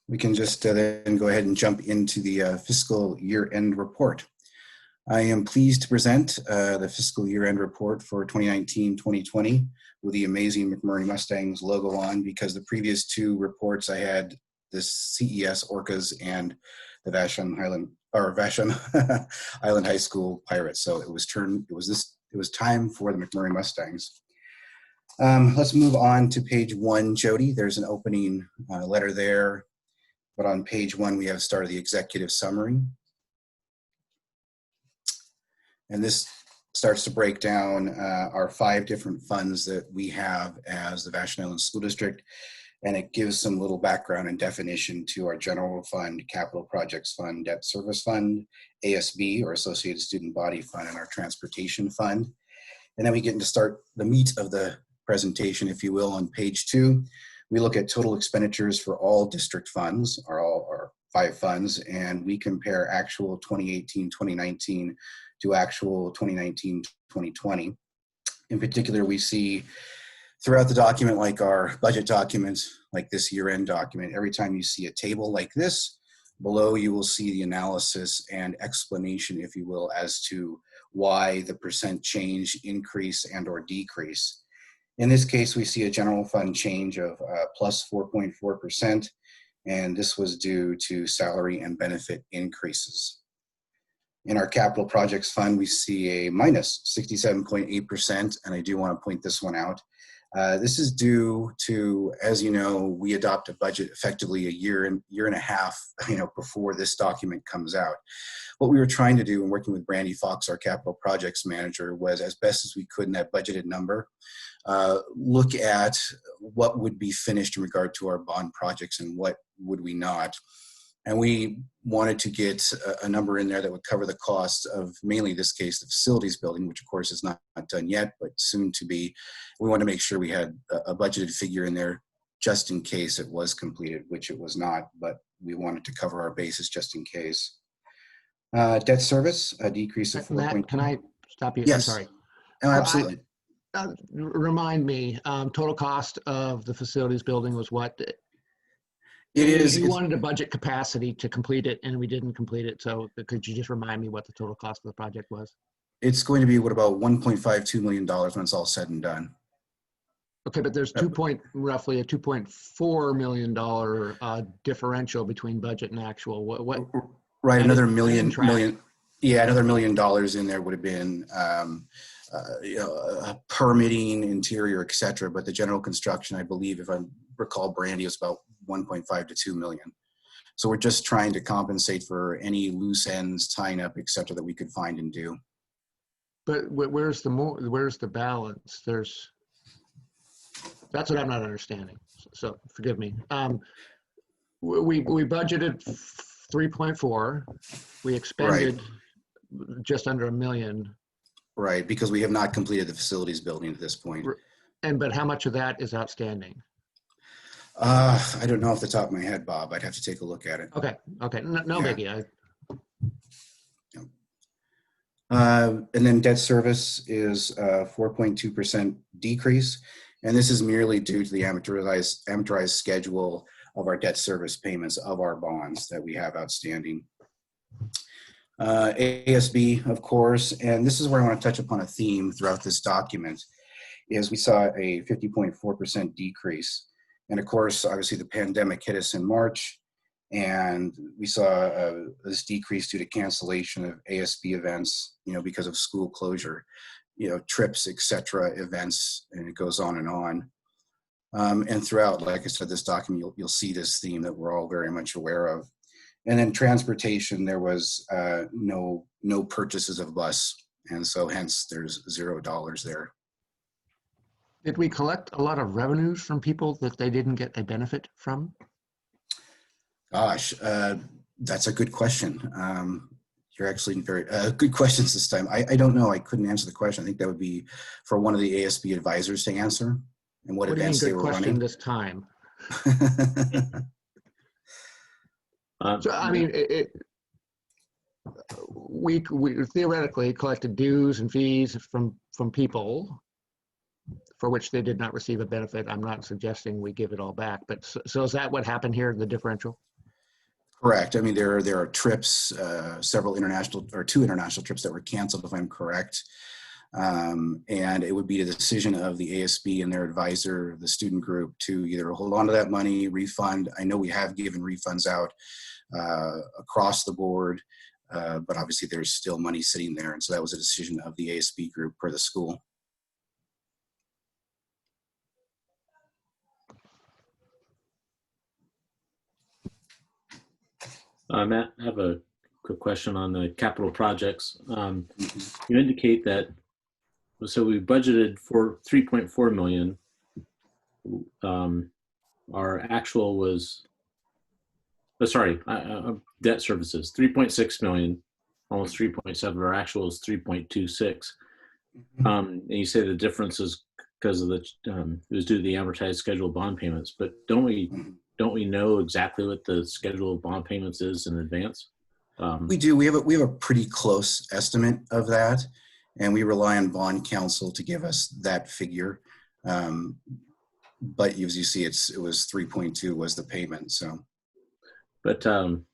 We can just then go ahead and jump into the fiscal year-end report. I am pleased to present the fiscal year-end report for 2019-2020 with the amazing McMurray Mustangs logo on, because the previous two reports I had the CES Orcas and the Vashon Island High School Pirates. So it was time for the McMurray Mustangs. Let's move on to page 1, Jody. There's an opening letter there, but on page 1 we have started the executive summary. And this starts to break down our 5 different funds that we have as the Vashon Island School District. And it gives some little background and definition to our general fund, capital projects fund, debt service fund, ASB or Associated Student Body Fund, and our transportation fund. And then we get into start the meat of the presentation, if you will, on page 2. We look at total expenditures for all district funds, our 5 funds, and we compare actual 2018-2019 to actual 2019-2020. In particular, we see throughout the document, like our budget documents, like this year-end document, every time you see a table like this, below you will see the analysis and explanation, if you will, as to why the percent change, increase, and or decrease. In this case, we see a general fund change of plus 4.4%, and this was due to salary and benefit increases. In our capital projects fund, we see a minus 67.8%, and I do want to point this one out. This is due to, as you know, we adopt a budget effectively a year and a half, before this document comes out. What we were trying to do in working with Brandy Fox, our capital projects manager, was as best as we could in that budgeted number, look at what would be finished in regard to our bond projects and what would we not. And we wanted to get a number in there that would cover the cost of, mainly in this case, the facilities building, which of course is not done yet, but soon to be. We wanted to make sure we had a budgeted figure in there just in case it was completed, which it was not, but we wanted to cover our bases just in case. Debt service, a decrease of 4. Matt, can I stop you? Yes. I'm sorry. Oh, absolutely. Remind me, total cost of the facilities building was what? It is. You wanted a budget capacity to complete it, and we didn't complete it. So could you just remind me what the total cost of the project was? It's going to be about $1.52 million when it's all said and done. Okay, but there's roughly a $2.4 million differential between budget and actual. What? Right, another million. Yeah, another $1 million in there would have been permitting, interior, et cetera. But the general construction, I believe, if I recall, Brandy, was about 1.5 to 2 million. So we're just trying to compensate for any loose ends, tying up, et cetera, that we could find and do. But where's the balance? That's what I'm not understanding. So forgive me. We budgeted 3.4. We expended just under $1 million. Right, because we have not completed the facilities building at this point. But how much of that is outstanding? I don't know off the top of my head, Bob. I'd have to take a look at it. Okay, okay, no Yeah. biggie. And then debt service is a 4.2% decrease. And this is merely due to the amortized schedule of our debt service payments of our bonds that we have outstanding. ASB, of course, and this is where I want to touch upon a theme throughout this document, is we saw a 50.4% decrease. And of course, obviously the pandemic hit us in March, and we saw this decrease due to cancellation of ASB events, because of school closure, trips, etc., events, and it goes on and on. And throughout, like I said, this document, you'll see this theme that we're all very much aware of. And then transportation, there was no purchases of bus, and so hence there's $0 there. Did we collect a lot of revenues from people that they didn't get a benefit from? Gosh, that's a good question. You're actually very good questions this time. I don't know. I couldn't answer the question. I think that would be for one of the ASB advisors to answer, and what events they were running. This time? So I mean, we theoretically collected dues and fees from people for which they did not receive a benefit. I'm not suggesting we give it all back, but so is that what happened here, the differential? Correct. I mean, there are trips, two international trips that were canceled, if I'm correct. And it would be the decision of the ASB and their advisor, the student group, to either hold on to that money, refund. I know we have given refunds out across the board, but obviously there's still money sitting there. And so that was a decision of the ASB group per the school. Matt, I have a quick question on the capital projects. You indicate that, so we budgeted for 3.4 million. Our actual was, debt services, 3.6 million, almost 3.7. Our actual is 3.26. And you say the difference is because of the, it was due to the amortized scheduled bond payments, but don't we know exactly what the schedule of bond payments is in advance? We do. We have a pretty close estimate of that, and we rely on bond counsel to give us that figure. But as you see, it was 3.2 was the payment. So, but and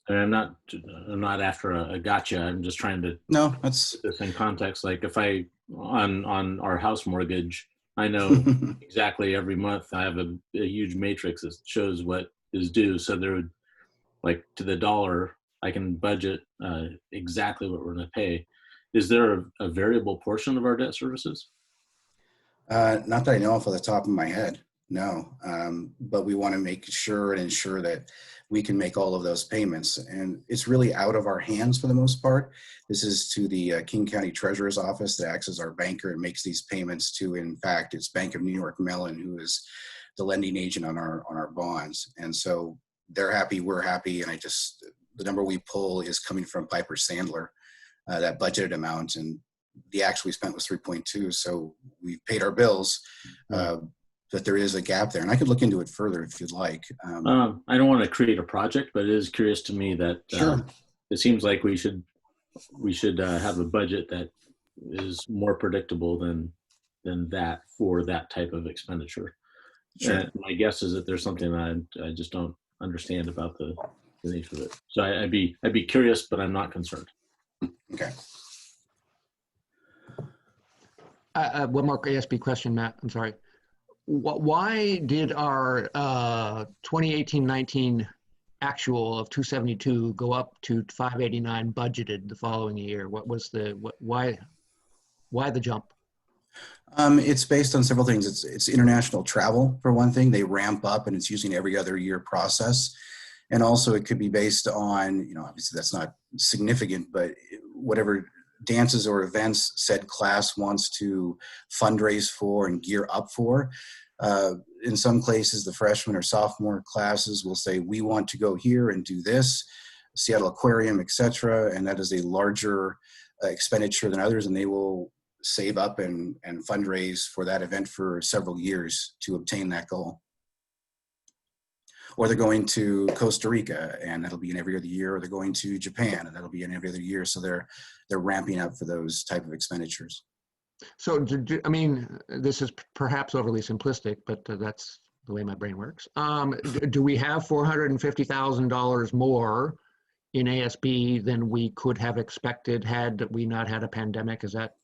I'm not after a gotcha. I'm just trying to put this in context. Like if I on our house mortgage, I know exactly every month I have a huge matrix that shows what is due. So there would, like to the dollar, I can budget exactly what we're going to pay. Is there a variable portion of our debt services? Not that I know off the top of my head, no. But we want to make sure and ensure that we can make all of those payments. And it's really out of our hands for the most part. This is to the King County Treasurer's Office that acts as our banker and makes these payments to, in fact, it's Bank of New York Mellon, who is the lending agent on our bonds. And so they're happy, we're happy. And the number we pull is coming from Piper Sandler, that budgeted amount. And the actual we spent was 3.2. So we've paid our bills. But there is a gap there, and I could look into it further if you'd like. I don't want to create a project, but it is curious to me that it seems like we should have a budget that is more predictable than that for that type of expenditure. Sure. And my guess is that there's something that I just don't understand about the nature of it. So I'd be curious, but I'm not concerned. Okay. One more ASB question, Matt. I'm sorry. Why did our 2018-19 actual of 272 go up to 589 budgeted the following year? What was why the jump? It's based on several things. It's international travel for one thing. They ramp up, and it's using every other year process. And also it could be based on, obviously that's not significant, but whatever dances or events said class wants to fundraise for and gear up for. In some places, the freshman or sophomore classes will say, we want to go here and do this, Seattle Aquarium, etc. And that is a larger expenditure than others, and they will save up and fundraise for that event for several years to obtain that goal. Or they're going to Costa Rica, and that'll be in every other year, or they're going to Japan, and that'll be in every other year. So they're ramping up for those type of expenditures. So, I mean, this is perhaps overly simplistic, but that's the way my brain works. Do we have $450,000 more in ASB than we could have expected had we not had a pandemic? Is that?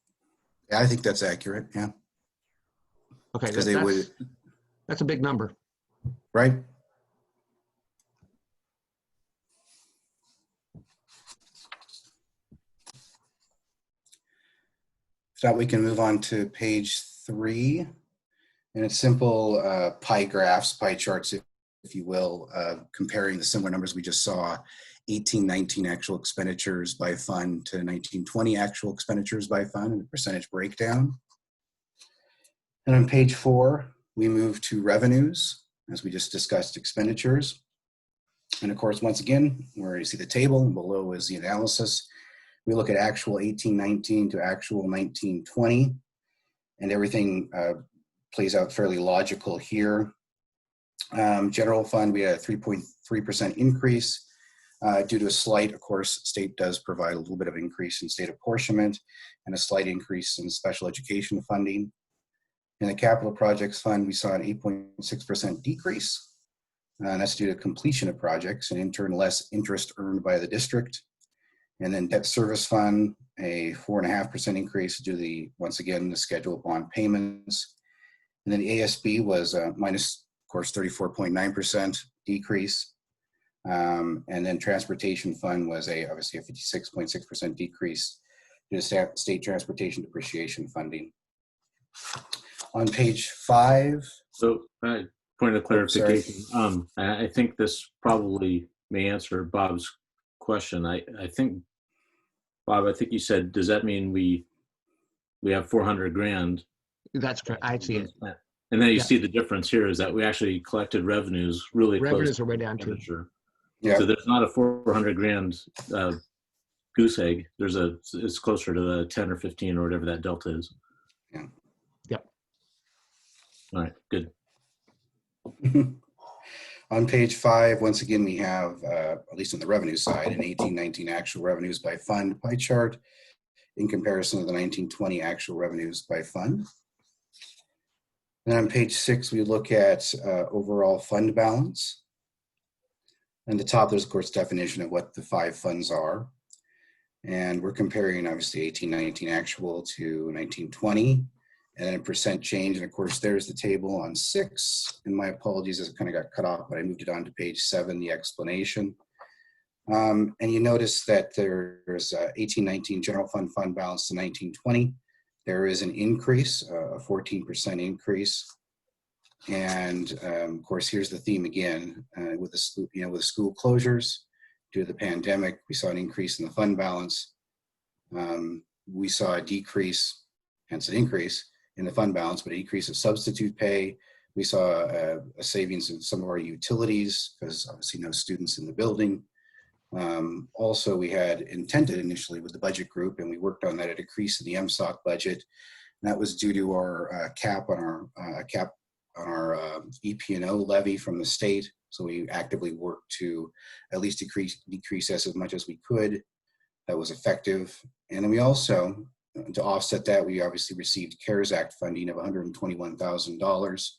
Yeah, I think that's accurate. Yeah. Okay, Because they would. That's a big number. Right. So we can move on to page 3, and it's simple pie graphs, pie charts, if you will, comparing the similar numbers we just saw, 18-19 actual expenditures by fund to 19-20 actual expenditures by fund, and the percentage breakdown. And on page 4, we move to revenues, as we just discussed expenditures. And of course, once again, where you see the table, and below is the analysis. We look at actual 18-19 to actual 19-20, and everything plays out fairly logical here. General fund, we had a 3.3% increase due to a slight, of course, state does provide a little bit of increase in state apportionment and a slight increase in special education funding. In the capital projects fund, we saw an 8.6% decrease, and that's due to completion of projects and in turn less interest earned by the district. And then debt service fund, a 4.5% increase due to the, once again, the scheduled bond payments. And then the ASB was minus, of course, 34.9% decrease. And then transportation fund was obviously a 56.6% decrease due to state transportation depreciation funding. On page 5. So, point of clarification. I think this probably may answer Bob's question. I think, Bob, I think you said, does that mean we have 400 grand? That's correct. I see it. And then you see the difference here is that we actually collected revenues really revenues close are way down too. Yeah. So there's not a 400 grand goose egg. It's closer to the 10 or 15 or whatever that delta is. Yeah. Yep. All right, good. On page 5, once again, we have, at least on the revenue side, an 18-19 actual revenues by fund pie chart in comparison to the 19-20 actual revenues by fund. And on page 6, we look at overall fund balance. And the top, there's, of course, definition of what the 5 funds are. And we're comparing, obviously, 18-19 actual to 19-20. And then a percent change. And of course, there's the table on 6. And my apologies, as it kind of got cut off, but I moved it on to page 7, the explanation. And you notice that there's 18-19 general fund balance to 19-20. There is an increase, a 14% increase. And of course, here's the theme again, with the with school closures due to the pandemic, we saw an increase in the fund balance. We saw a decrease, hence an increase in the fund balance, but a decrease of substitute pay. We saw a savings in some of our utilities because obviously no students in the building. Also, we had intended initially with the budget group, and we worked on that, a decrease in the MSOC budget. And that was due to our cap on our EP&O levy from the state. So we actively worked to at least decrease as much as we could. That was effective. And then we also, to offset that, we obviously received CARES Act funding of $121,000.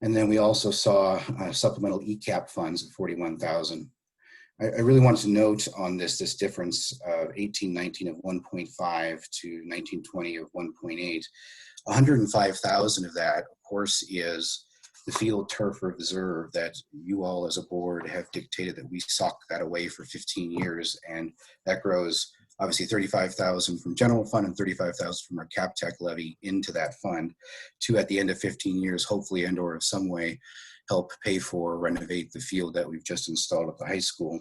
And then we also saw supplemental ECAP funds of $41,000. I really wanted to note on this difference of 18-19 of 1.5 to 19-20 of 1.8. 105,000 of that, of course, is the field turf reserve that you all as a board have dictated that we sock that away for 15 years. And that grows obviously 35,000 from general fund and 35,000 from our cap tech levy into that fund to, at the end of 15 years, hopefully and or in some way help pay for, renovate the field that we've just installed at the high school.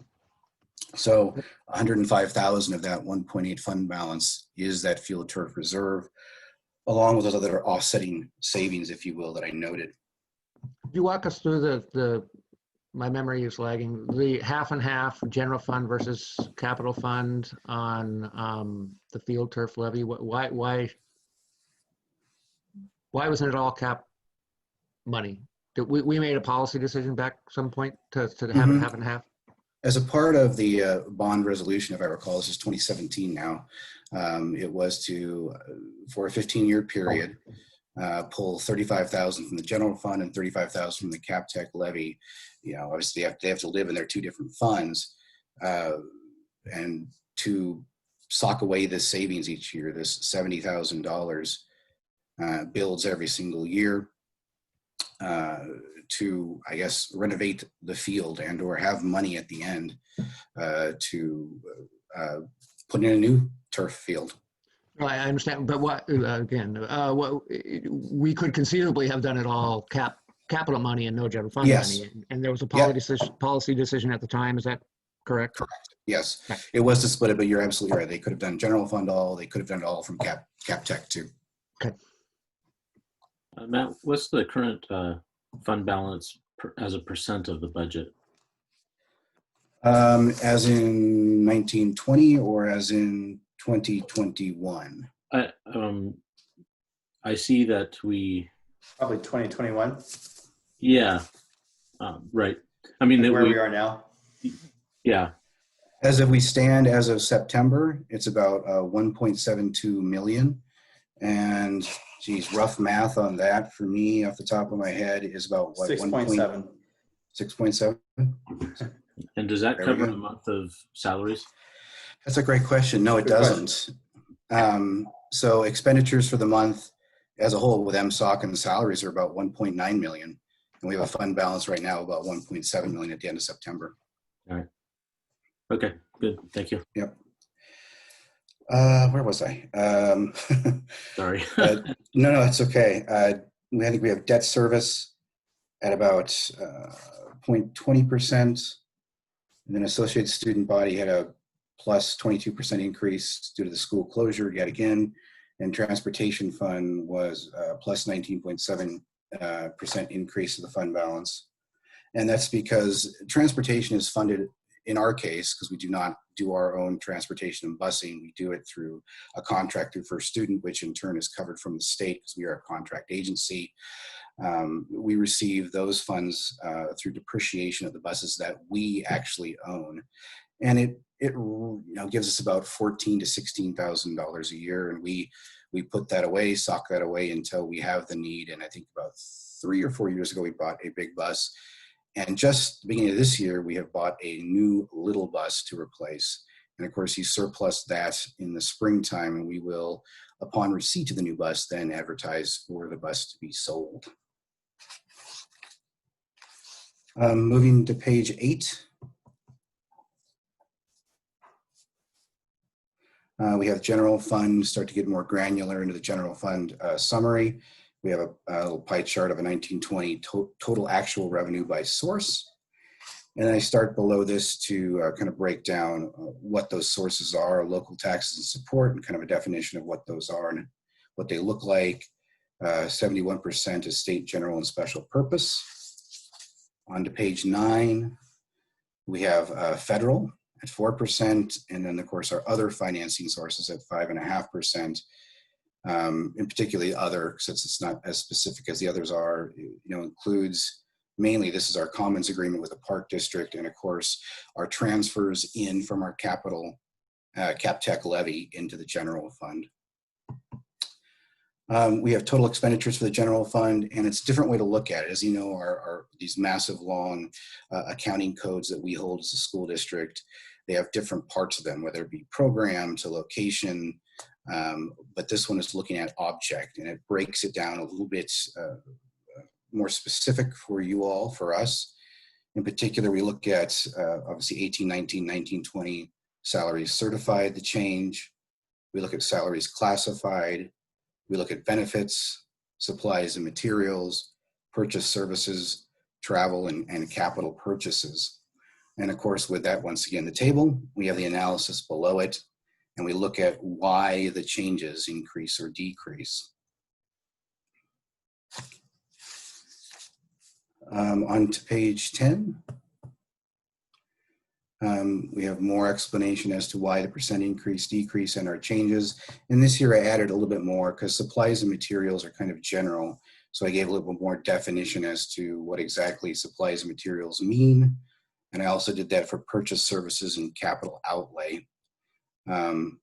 So 105,000 of that 1.8 fund balance is that field turf reserve, along with those other offsetting savings, if you will, that I noted. Could you walk us through my memory is lagging, the half and half general fund versus capital fund on the field turf levy? Why wasn't it all cap money? We made a policy decision back some point to have it half and half. As a part of the bond resolution, if I recall, this is 2017 now, it was to, for a 15-year period, pull 35,000 from the general fund and 35,000 from the CapTech levy. You know, obviously they have to live in their two different funds, and to sock away this savings each year, this $70,000 builds every single year to, I guess, renovate the field and or have money at the end to put in a new turf field. I understand, but what we could conceivably have done it all capital money and no general fund Yes. money, and there was a policy decision at the time. Is that correct? Correct. Yes, Okay. it was to split it, but you're absolutely right. They could have done general fund all. They could have done it all from CapTech too. Okay. Matt, what's the current fund balance as a % of the budget? As in 1920 or as in 2021? I see that we. Probably 2021. Yeah, right. I mean, Where we are now. Yeah. As of we stand as of September, it's about 1.72 million. And geez, rough math on that for me off the top of my head is about what? 6.7. 6.7. And does that There we cover go. a month of salaries? That's a great question. No, it Good doesn't. So expenditures for the month as a whole with MSOC and the salaries are about 1.9 million. And we have a fund balance right now about 1.7 million at the end of September. All right. Okay, good. Thank you. Yep. Where was I? Sorry. No, it's okay. I think we have debt service at about 0.20%. And then associated student body had a plus 22% increase due to the school closure yet again. And transportation fund was plus 19.7% increase of the fund balance. And that's because transportation is funded, in our case, because we do not do our own transportation and busing. We do it through a contract through First Student, which in turn is covered from the state because we are a contract agency. We receive those funds through depreciation of the buses that we actually own. And it gives us about $14,000 to $16,000 a year. And we put that away, sock that away until we have the need. And I think about 3 or 4 years ago, we bought a big bus. And just the beginning of this year, we have bought a new little bus to replace. And of course, you surplus that in the springtime, and we will, upon receipt of the new bus, then advertise for the bus to be sold. Moving to page 8. We have general fund, start to get more granular into the general fund summary. We have a little pie chart of a 1920 total actual revenue by source. And I start below this to kind of break down what those sources are, local taxes and support, and kind of a definition of what those are and what they look like. 71% is state, general, and special purpose. On to page 9, we have federal at 4%, and then of course our other financing sources at 5.5%. In particularly other, since it's not as specific as the others are, includes mainly, this is our commons agreement with the Park District, and of course our transfers in from our capital CapTech levy into the general fund. We have total expenditures for the general fund, and it's a different way to look at it. As you know, are these massive long accounting codes that we hold as a school district. They have different parts of them, whether it be program to location, but this one is looking at object, and it breaks it down a little bit more specific for you all, for us. In particular, we look at obviously 18, 19, 19, 20 salaries certified, the change. We look at salaries classified. We look at benefits, supplies and materials, purchase services, travel, and capital purchases. And of course, with that, once again, the table, we have the analysis below it, and we look at why the changes increase or decrease. On to page 10. We have more explanation as to why the percent increase, decrease, and our changes. And this year I added a little bit more because supplies and materials are kind of general. So I gave a little bit more definition as to what exactly supplies and materials mean. And I also did that for purchase services and capital outlay. And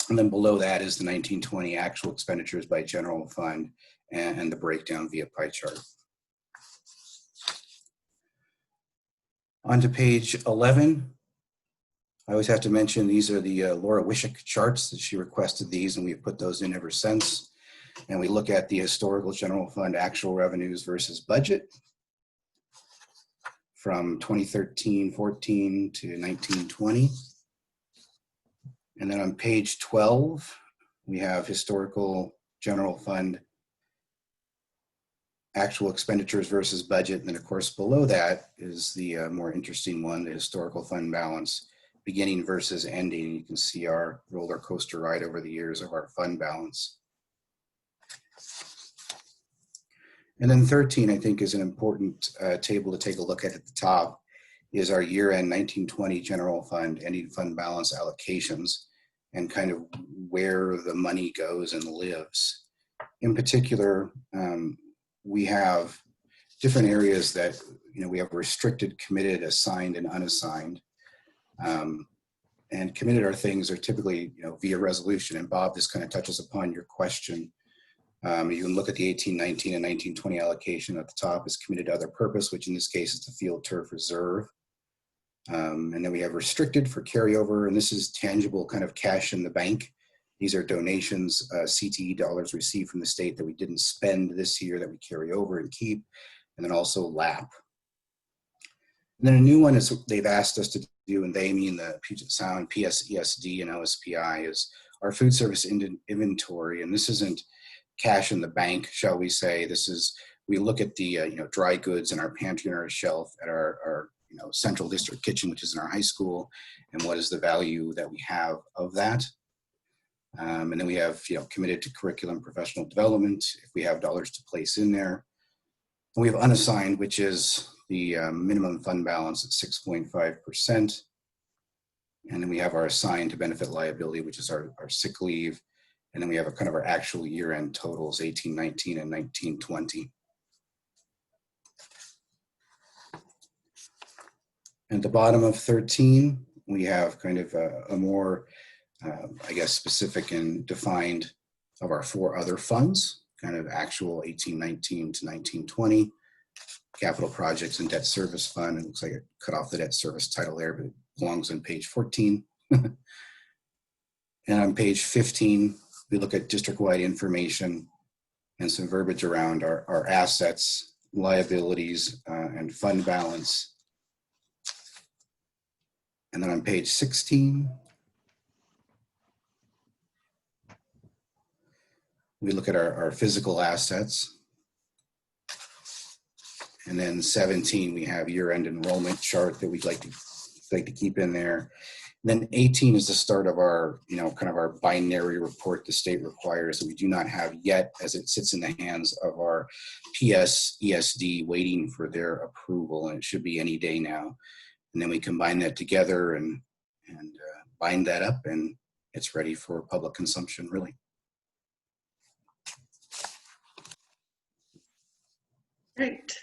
then below that is the 1920 actual expenditures by general fund and the breakdown via pie chart. On to page 11. I always have to mention these are the Laura Wishick charts that she requested these, and we've put those in ever since. And we look at the historical general fund actual revenues versus budget from 2013-14 to 1920. And then on page 12, we have historical general fund actual expenditures versus budget. And then of course below that is the more interesting one, the historical fund balance, beginning versus ending. You can see our roller coaster ride over the years of our fund balance. And then 13, I think, is an important table to take a look at the top, is our year-end 1920 general fund ending fund balance allocations and kind of where the money goes and lives. In particular, we have different areas that, we have restricted, committed, assigned, and unassigned. And committed are things are typically, via resolution. And Bob, this kind of touches upon your question. You can look at the 1819 and 1920 allocation at the top is committed to other purpose, which in this case is the field turf reserve. And then we have restricted for carryover, and this is tangible kind of cash in the bank. These are donations, CTE dollars received from the state that we didn't spend this year that we carry over and keep, and then also LAP. And then a new one is they've asked us to do, and they mean the Puget Sound, PSESD, and OSPI, is our food service inventory. And this isn't cash in the bank, shall we say. This is, we look at the dry goods in our pantry and our shelf at our central district kitchen, which is in our high school, and what is the value that we have of that. And then we have committed to curriculum professional development if we have dollars to place in there. And we have unassigned, which is the minimum fund balance at 6.5%. And then we have our assigned to benefit liability, which is our sick leave. And then we have a kind of our actual year-end totals, 1819 and 1920. At the bottom of 13, we have kind of a more, I guess, specific and defined of our 4 other funds, kind of actual 1819 to 1920, capital projects and debt service fund. It looks like it cut off the debt service title there, but it belongs on page 14. And on page 15, we look at district-wide information and some verbiage around our assets, liabilities, and fund balance. And then on page 16, we look at our physical assets. And then 17, we have year-end enrollment chart that we'd like to keep in there. And then 18 is the start of our, kind of our binary report the state requires that we do not have yet, as it sits in the hands of our PSESD waiting for their approval, and it should be any day now. And then we combine that together and bind that up, and it's ready for public consumption, really. Great.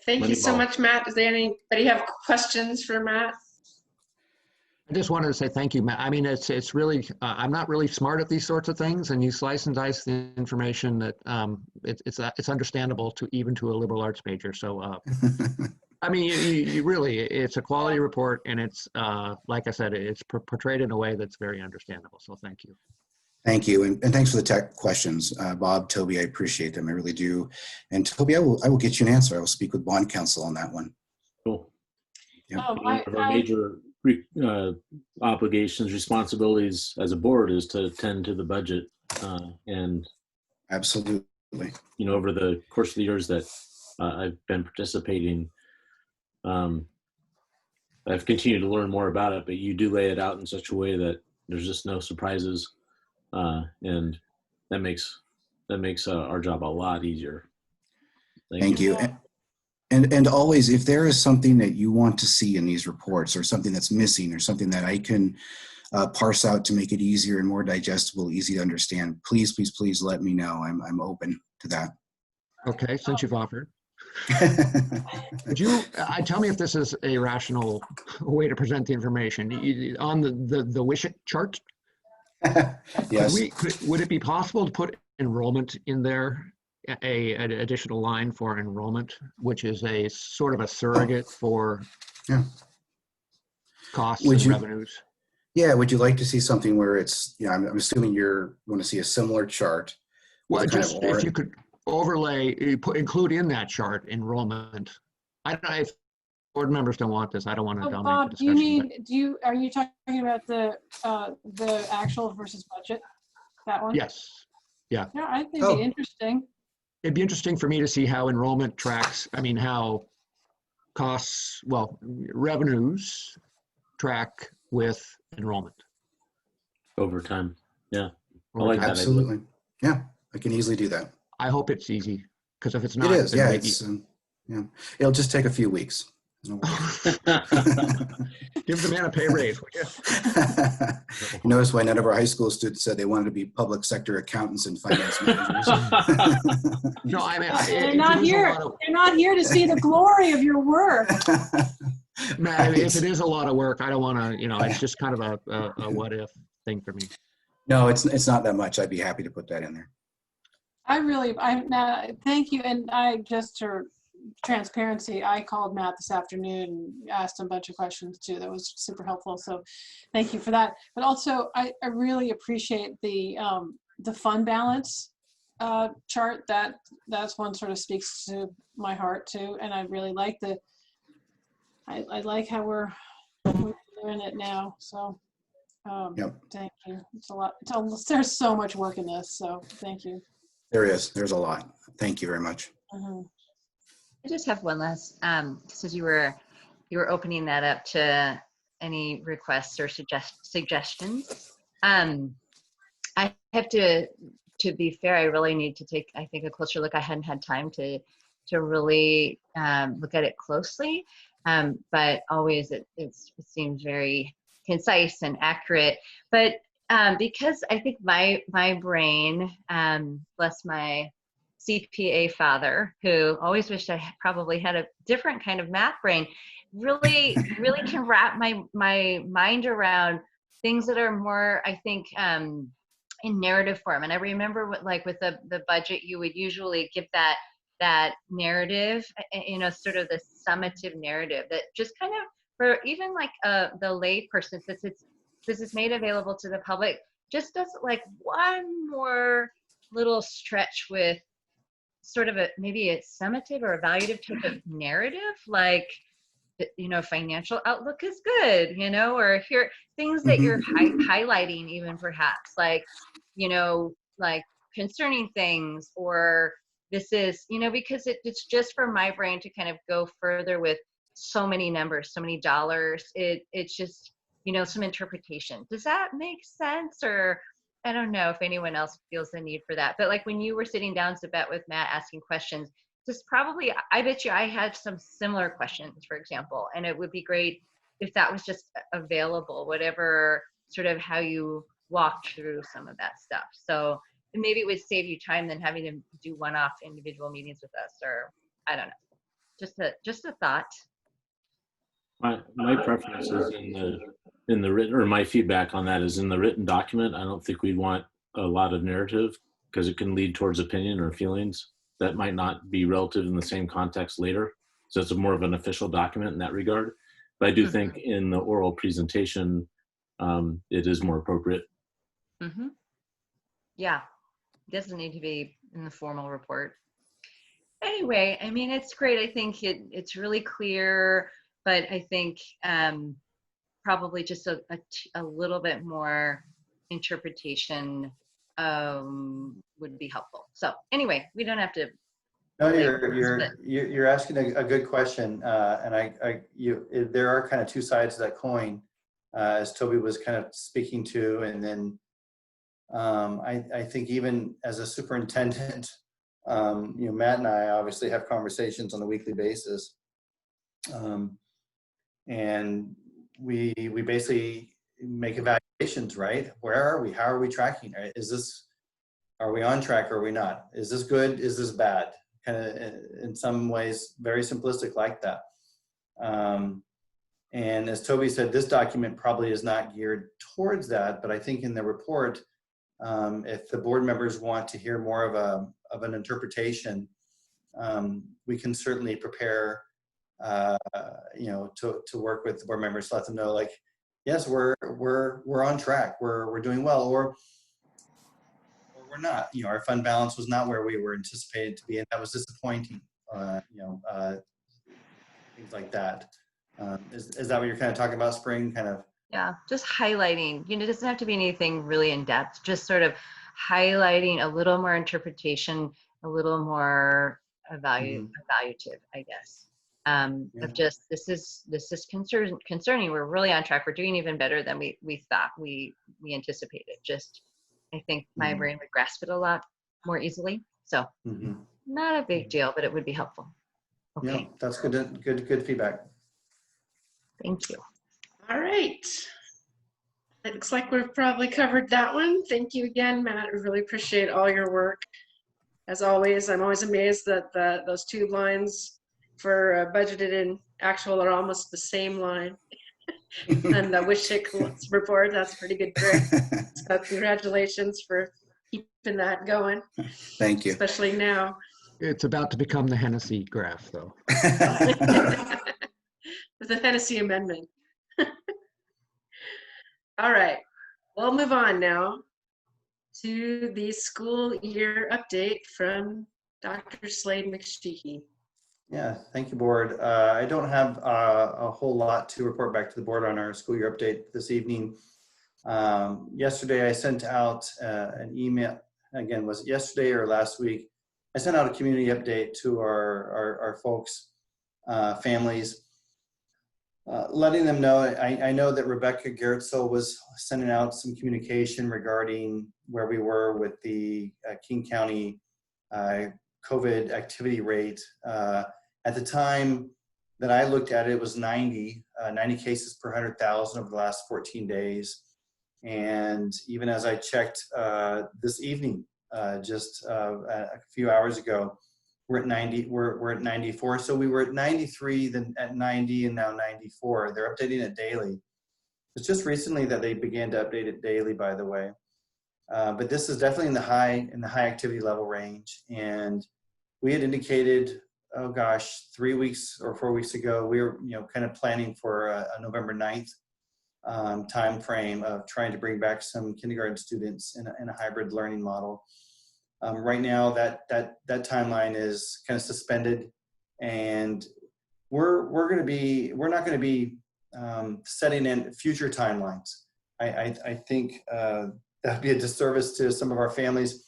Thank you so much, Matt. Does anybody have questions for Matt? I just wanted to say thank you, Matt. I mean, it's really, I'm not really smart at these sorts of things, and you slice and dice the information that it's understandable even to a liberal arts major. So, I mean, you really, it's a quality report, and it's, like I said, it's portrayed in a way that's very understandable. So thank you. Thank you, and thanks for the tech questions, Bob, Toby. I appreciate them. I really do. And Toby, I will get you an answer. I will speak with bond counsel on that one. Cool. Yeah. One of our major obligations, responsibilities as a board is to tend to the budget, and absolutely, over the course of the years that I've been participating, I've continued to learn more about it. But you do lay it out in such a way that there's just no surprises. And that makes our job a lot easier. Thank you. And always, if there is something that you want to see in these reports, or something that's missing, or something that I can parse out to make it easier and more digestible, easy to understand, please let me know. I'm open to that. Okay, since you've offered. Would you tell me if this is a rational way to present the information? On the wish it chart, Yes. would it be possible to put enrollment in there, an additional line for enrollment, which is a sort of a surrogate for costs and revenues? Yeah, would you like to see something where it's, I'm assuming you're going to see a similar chart. Well, just if you could overlay, include in that chart enrollment. I don't know if board members don't want this. I don't want to dominate Bob, the discussion. are you talking about the actual versus budget? That one? Yes. Yeah. Yeah, I think it'd be interesting. It'd be interesting for me to see how enrollment tracks. I mean, how costs, revenues track with enrollment over time. Yeah. I like that. Absolutely. Yeah, I can easily do that. I hope it's easy, because if it's not, it is. Yeah, it'll just take a few weeks. Give the man a pay raise, would you? You notice why none of our high school students said they wanted to be public sector accountants and finance managers. No, I mean, they're not here. They're not here to see the glory of your work. Man, if it is a lot of work, I don't want to. It's just kind of a what if thing for me. No, it's not that much. I'd be happy to put that in there. Thank you. And for transparency, I called Matt this afternoon and asked him a bunch of questions too. That was super helpful. So thank you for that. But also, I really appreciate the fund balance chart. That's one sort of speaks to my heart too. And I really like I like how we're doing it now. So thank you. It's a lot. There's so much work in this. So thank you. There is. There's a lot. Thank you very much. I just have one last, since you were opening that up to any requests or suggestions. I have to be fair, I really need to take, I think, a closer look. I hadn't had time to really look at it closely, but always it seems very concise and accurate. But because I think my brain, bless my CPA father, who always wished I probably had a different kind of math brain, really can wrap my mind around things that are more, I think, in narrative form. And I remember with the budget, you would usually give that narrative, sort of the summative narrative that just kind of, for even like the lay person, since this is made available to the public, just does like one more little stretch with sort of maybe a summative or evaluative type of narrative, like, financial outlook is good, or here things that you're highlighting, even perhaps like, like concerning things, or this is, because it's just for my brain to kind of go further with so many numbers, so many dollars. It's just, some interpretation. Does that make sense? Or I don't know if anyone else feels the need for that. But like when you were sitting down to bet with Matt asking questions, just probably, I bet you I had some similar questions, for example, and it would be great if that was just available, whatever sort of how you walked through some of that stuff. So maybe it would save you time than having to do one-off individual meetings with us, or I don't know. Just a thought. My preference is in the written, or my feedback on that is in the written document. I don't think we'd want a lot of narrative, because it can lead towards opinion or feelings that might not be relative in the same context later. So it's more of an official document in that regard. But I do think in the oral presentation, it is more appropriate. Yeah, it doesn't need to be in the formal report. Anyway, I mean, it's great. I think it's really clear, but I think probably just a little bit more interpretation would be helpful. So anyway, we don't have to. No, you're asking a good question, and there are kind of two sides to that coin, as Toby was kind of speaking to, and then I think even as a superintendent, Matt and I obviously have conversations on a weekly basis, and we basically make evaluations, right? Where are we? How are we tracking? Is this Are we on track or are we not? Is this good? Is this bad? Kind of in some ways, very simplistic like that. And as Toby said, this document probably is not geared towards that, but I think in the report, if the board members want to hear more of an interpretation, we can certainly prepare, to work with the board members to let them know, like, yes, we're on track, we're doing well, or we're not. Our fund balance was not where we were anticipated to be, and that was disappointing. Things like that. Is that what you're kind of talking about, Spring? Kind of. Yeah, just highlighting. It doesn't have to be anything really in depth. Just sort of highlighting a little more interpretation, a little more evaluative, I guess. Of just this is concerning. We're really on track. We're doing even better than we thought we anticipated. Just I think my brain would grasp it a lot more easily. So not a big deal, but it would be helpful. Okay. Yeah, that's good feedback. Thank you. All right. It looks like we've probably covered that one. Thank you again, Matt. I really appreciate all your work. As always, I'm always amazed that those two lines for budgeted and actual are almost the same line. And the Wishick report, that's pretty good trick. So congratulations for keeping that going. Thank you. Especially now. It's about to become the Hennessy graph, though. With the Hennessy Amendment. All right, we'll move on now to the school year update from Dr. Slade McSheehy. Yeah, thank you, board. I don't have a whole lot to report back to the board on our school year update this evening. Yesterday, I sent out an email. Again, was it yesterday or last week? I sent out a community update to our folks, families, letting them know. I know that Rebecca Gerritzel was sending out some communication regarding where we were with the King County COVID activity rate. At the time that I looked at it, it was 90 cases per 100,000 over the last 14 days. And even as I checked this evening, just a few hours ago, we're at 90. We're at 94. So we were at 93, then at 90, and now 94. They're updating it daily. It's just recently that they began to update it daily, by the way. But this is definitely in the high activity level range. And we had indicated, oh gosh, 3 weeks or 4 weeks ago, we were kind of planning for a November 9th time frame of trying to bring back some kindergarten students in a hybrid learning model. Right now, that timeline is kind of suspended, and we're not going to be setting in future timelines. I think that would be a disservice to some of our families.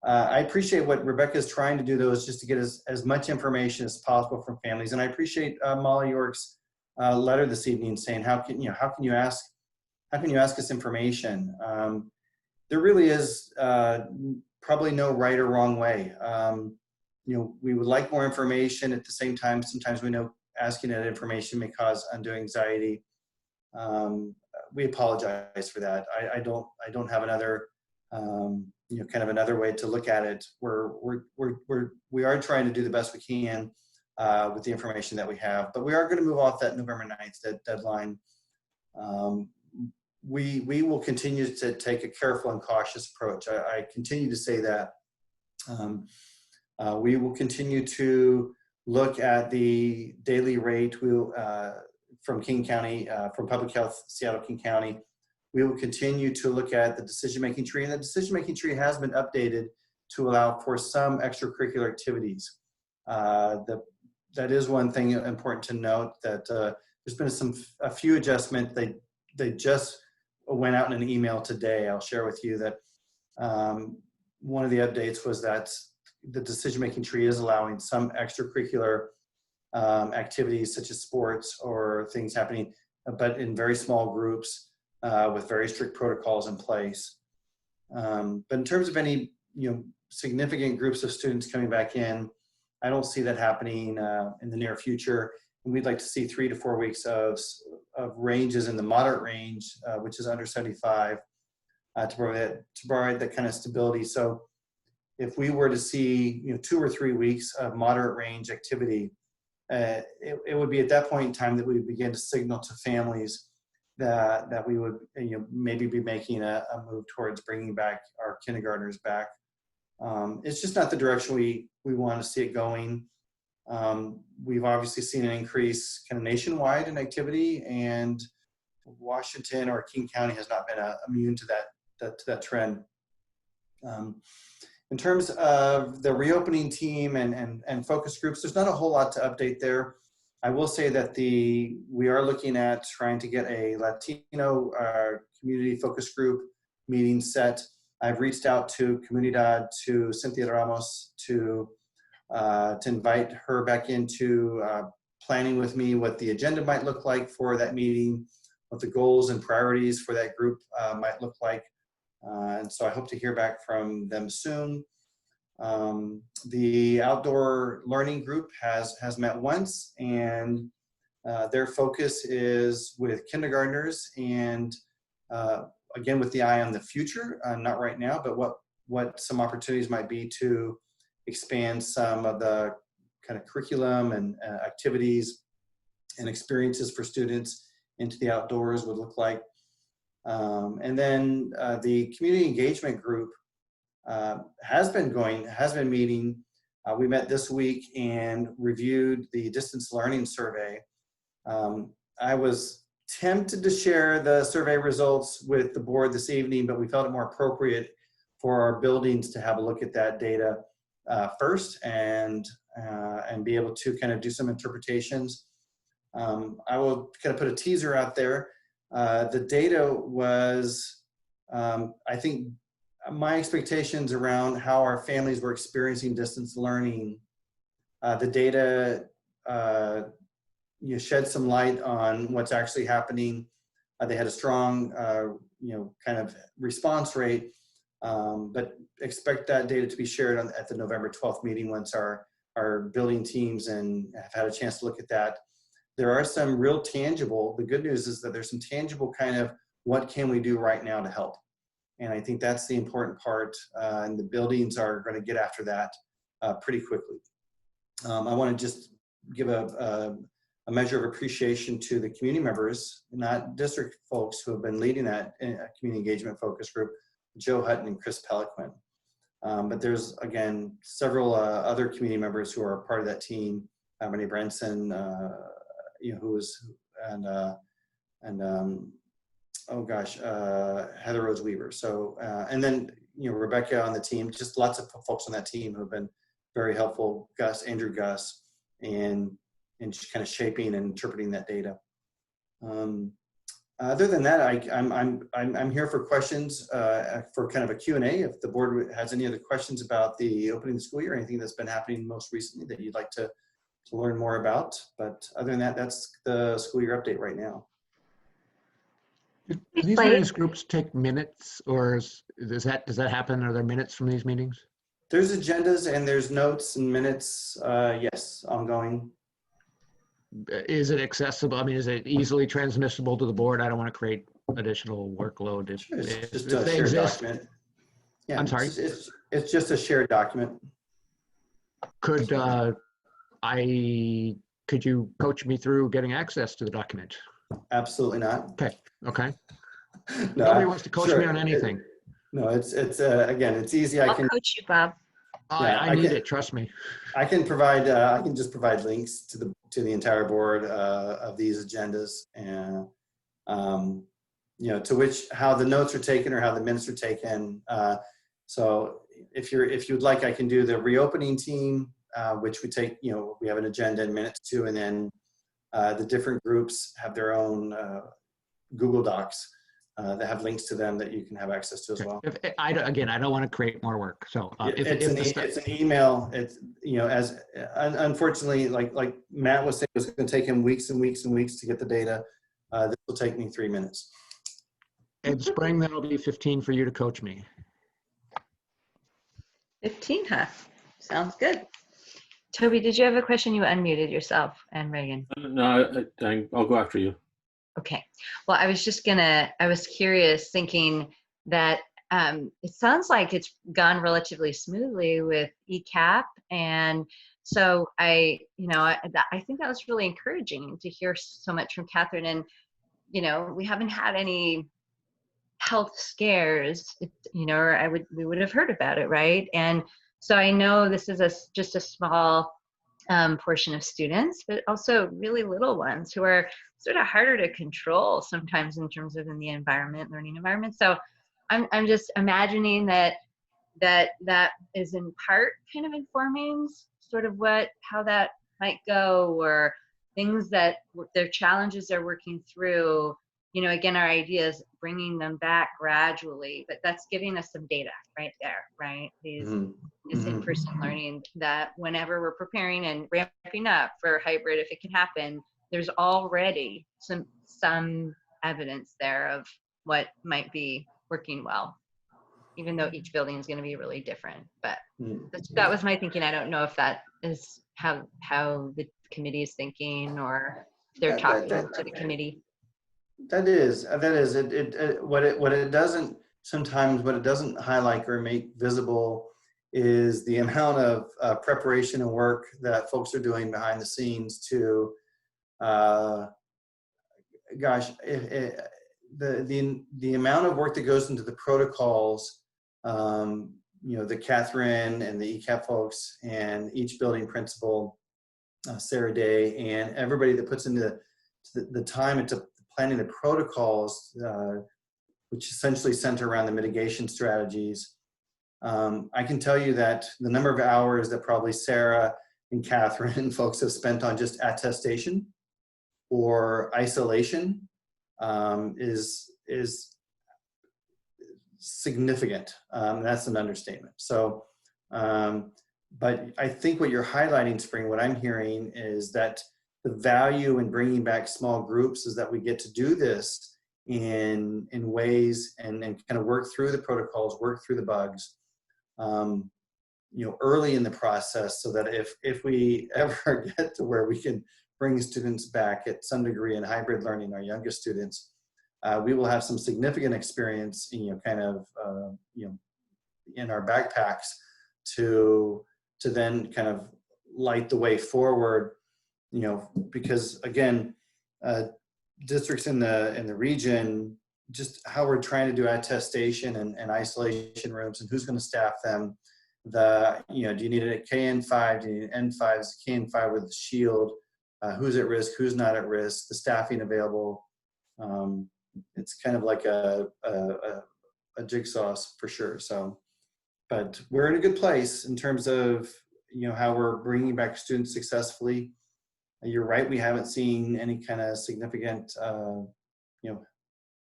I appreciate what Rebecca is trying to do, though, is just to get as much information as possible from families. And I appreciate Molly York's letter this evening saying, how can you ask us information? There really is probably no right or wrong way. We would like more information. At the same time, sometimes we know asking that information may cause undue anxiety. We apologize for that. I don't have another kind of another way to look at it. We are trying to do the best we can with the information that we have, but we are going to move off that November 9th deadline. We will continue to take a careful and cautious approach. I continue to say that. We will continue to look at the daily rate from King County, from Public Health Seattle King County. We will continue to look at the decision-making tree, and the decision-making tree has been updated to allow for some extracurricular activities. That is one thing important to note, that there's been a few adjustments. They just went out in an email today. I'll share with you that one of the updates was that the decision-making tree is allowing some extracurricular activities such as sports or things happening, but in very small groups with very strict protocols in place. But in terms of any significant groups of students coming back in, I don't see that happening in the near future. And we'd like to see 3 to 4 weeks of ranges in the moderate range, which is under 75, to provide that kind of stability. So if we were to see 2 or 3 weeks of moderate range activity, it would be at that point in time that we would begin to signal to families that we would maybe be making a move towards bringing back our kindergartners back. It's just not the direction we want to see it going. We've obviously seen an increase kind of nationwide in activity, and Washington or King County has not been immune to that trend. In terms of the reopening team and focus groups, there's not a whole lot to update there. I will say that we are looking at trying to get a Latino community focus group meeting set. I've reached out to Comunidad, to Cynthia Ramos, to invite her back into planning with me what the agenda might look like for that meeting, what the goals and priorities for that group might look like. And so I hope to hear back from them soon. The outdoor learning group has met once, and their focus is with kindergartners, and again with the eye on the future, not right now, but what some opportunities might be to expand some of the kind of curriculum and activities and experiences for students into the outdoors would look like. And then the community engagement group has been meeting. We met this week and reviewed the distance learning survey. I was tempted to share the survey results with the board this evening, but we felt it more appropriate for our buildings to have a look at that data first and be able to kind of do some interpretations. I will kind of put a teaser out there. The data was, I think, my expectations around how our families were experiencing distance learning. The data shed some light on what's actually happening. They had a strong, kind of response rate, but expect that data to be shared at the November 12th meeting once our building teams and have had a chance to look at that. There are some real tangible, the good news is that there's some tangible kind of what can we do right now to help? And I think that's the important part, and the buildings are going to get after that pretty quickly. I want to just give a measure of appreciation to the community members, not district folks, who have been leading that community engagement focus group, Joe Hutton and Chris Peliquin. But there's, again, several other community members who are part of that team. Renee Branson, who was, Heather Rose Weaver. So, and then, Rebecca on the team, just lots of folks on that team who have been very helpful, Andrew Gus, and just kind of shaping and interpreting that data. Other than that, I'm here for questions, for kind of a Q&A. If the board has any other questions about the opening of the school year, anything that's been happening most recently that you'd like to learn more about. But other than that, that's the school year update right now. Do these various groups take minutes, or does that happen? Are there minutes from these meetings? There's agendas and there's notes and minutes. Yes, ongoing. Is it accessible? I mean, is it easily transmissible to the board? I don't want to create additional workload. It's just a shared document. Yeah, I'm sorry? It's just a shared document. Could you coach me through getting access to the document? Absolutely not. Okay. No, nobody wants to coach me on anything. It's again, it's easy. I'll coach you, Bob. I need it. Trust me. I can provide. I can just provide links to the entire board of these agendas, and to how the notes are taken or how the minutes are taken. So if you'd like, I can do the reopening team, which we take. We have an agenda and minutes too, and then the different groups have their own Google Docs that have links to them that you can have access to as well. I don't want to create more work. So it's an email. It's unfortunately, like Matt was saying, it's going to take him weeks and weeks and weeks to get the data. This will take me 3 minutes. In spring, that'll be 15 for you to coach me. 15, huh? Sounds good. Toby, did you have a question? You unmuted yourself, and Reagan. No, I'll go after you. Okay. Well, I was curious, thinking that it sounds like it's gone relatively smoothly with ECAP. And so I think that was really encouraging to hear so much from Catherine. And, we haven't had any health scares, or we would have heard about it, right? And so I know this is just a small portion of students, but also really little ones who are sort of harder to control sometimes in terms of in the learning environment. So I'm just imagining that is in part kind of informing sort of how that might go, or things that their challenges they're working through. Again, our idea is bringing them back gradually, but that's giving us some data right there, right? This in-person learning, that whenever we're preparing and ramping up for hybrid, if it can happen, there's already some evidence there of what might be working well, even though each building is going to be really different. But that was my thinking. I don't know if that is how the committee is thinking, or they're talking to the committee. That is what it doesn't highlight or make visible is the amount of preparation and work that folks are doing behind the scenes to, the amount of work that goes into the protocols, the Catherine and the ECAP folks and each building principal, Sarah Day, and everybody that puts into the time into planning the protocols, which essentially center around the mitigation strategies. I can tell you that the number of hours that probably Sarah and Catherine and folks have spent on just attestation or isolation is significant. That's an understatement. So, but I think what you're highlighting, Spring, what I'm hearing is that the value in bringing back small groups is that we get to do this in ways and kind of work through the protocols, work through the bugs, early in the process, so that if we ever get to where we can bring students back at some degree in hybrid learning, our youngest students, we will have some significant experience, in our backpacks to then kind of light the way forward. Because again, districts in the region, just how we're trying to do attestation and isolation rooms and who's going to staff them. Do you need a KN5? Do you need N5s, KN5 with the shield? Who's at risk? Who's not at risk? The staffing available. It's kind of like a jigsaw for sure. So, but we're in a good place in terms of how we're bringing back students successfully. You're right, we haven't seen any kind of significant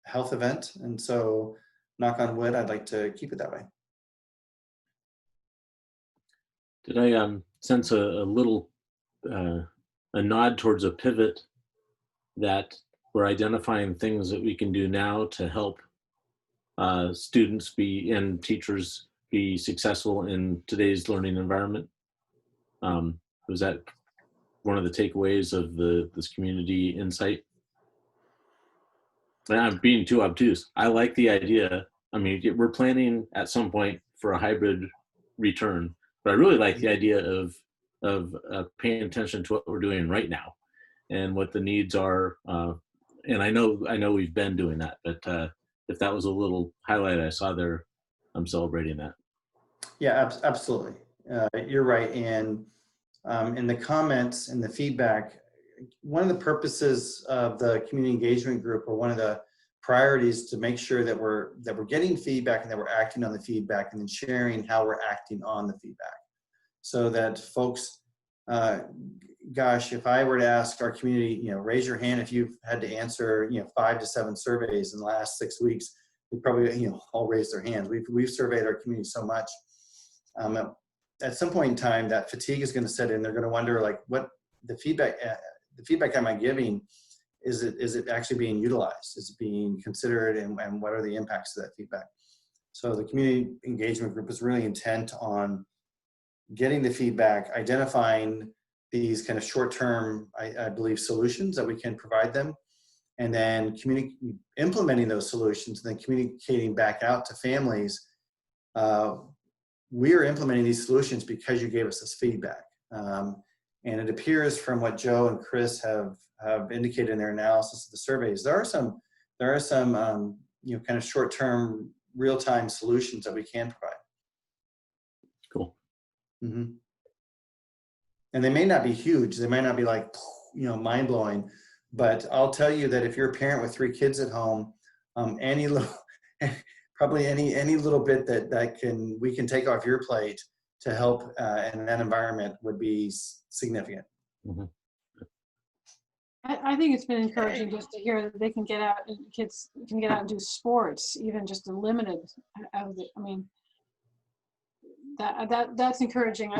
health event, and so knock on wood, I'd like to keep it that way. Did I sense a little a nod towards a pivot, that we're identifying things that we can do now to help students and teachers be successful in today's learning environment? Was that one of the takeaways of this community insight? And I'm being too obtuse. I like the idea. I mean, we're planning at some point for a hybrid return, but I really like the idea of paying attention to what we're doing right now and what the needs are. And I know we've been doing that, but if that was a little highlight I saw there, I'm celebrating that. Yeah, absolutely. You're right. And in the comments and the feedback, one of the purposes of the community engagement group, or one of the priorities, to make sure that we're getting feedback and that we're acting on the feedback, and then sharing how we're acting on the feedback, so that folks, if I were to ask our community, raise your hand if you've had to answer 5 to 7 surveys in the last 6 weeks, they probably all raise their hands. We've surveyed our community so much. At some point in time, that fatigue is going to set in. They're going to wonder, like, what the feedback am I giving? Is it actually being utilized? Is it being considered? And what are the impacts of that feedback? So the community engagement group is really intent on getting the feedback, identifying these kind of short-term, I believe, solutions that we can provide them, and then implementing those solutions and then communicating back out to families. We are implementing these solutions because you gave us this feedback. And it appears from what Joe and Chris have indicated in their analysis of the surveys, there are some kind of short-term, real-time solutions that we can provide. Cool. Mm-hmm. And they may not be huge. They might not be like, mind-blowing. But I'll tell you that if you're a parent with 3 kids at home, any little, probably any little bit that we can take off your plate to help in that environment would be significant. Mm-hmm. I think it's been encouraging just to hear that they can get out and kids can get out and do sports, even just a limited out of it. I mean, that's encouraging.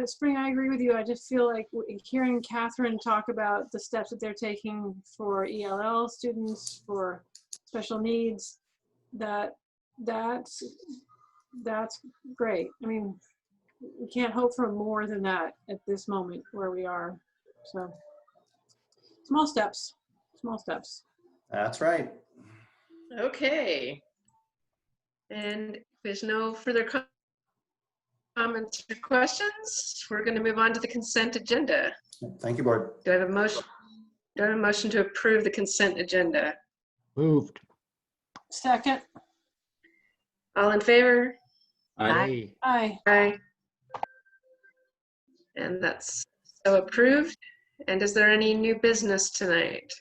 Spring, I agree with you. I just feel like hearing Catherine talk about the steps that they're taking for ELL students, for special needs, that's great. I mean, we can't hope for more than that at this moment where we are. So small steps, small steps. That's right. Okay. And if there's no further comments or questions, we're going to move on to the consent agenda. Thank you, board. Do I have a motion? Do I have a motion to approve the consent agenda? Moved. Second. All in favor? Aye. Aye. Aye. And that's so approved. And is there any new business tonight?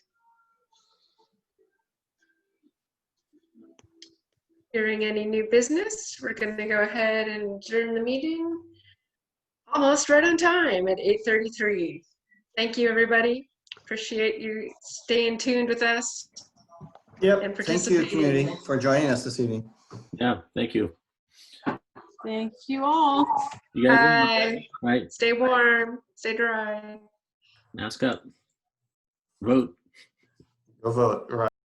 Hearing any new business, we're going to go ahead and adjourn the meeting almost right on time at 8:33. Thank you, everybody. Appreciate you staying tuned with us. Yep. And Thank you, community, for joining us this evening. Yeah, thank you. Thank you all. You guys, Bye. right? Stay warm, stay dry. Mask up. Vote. Go vote. Right.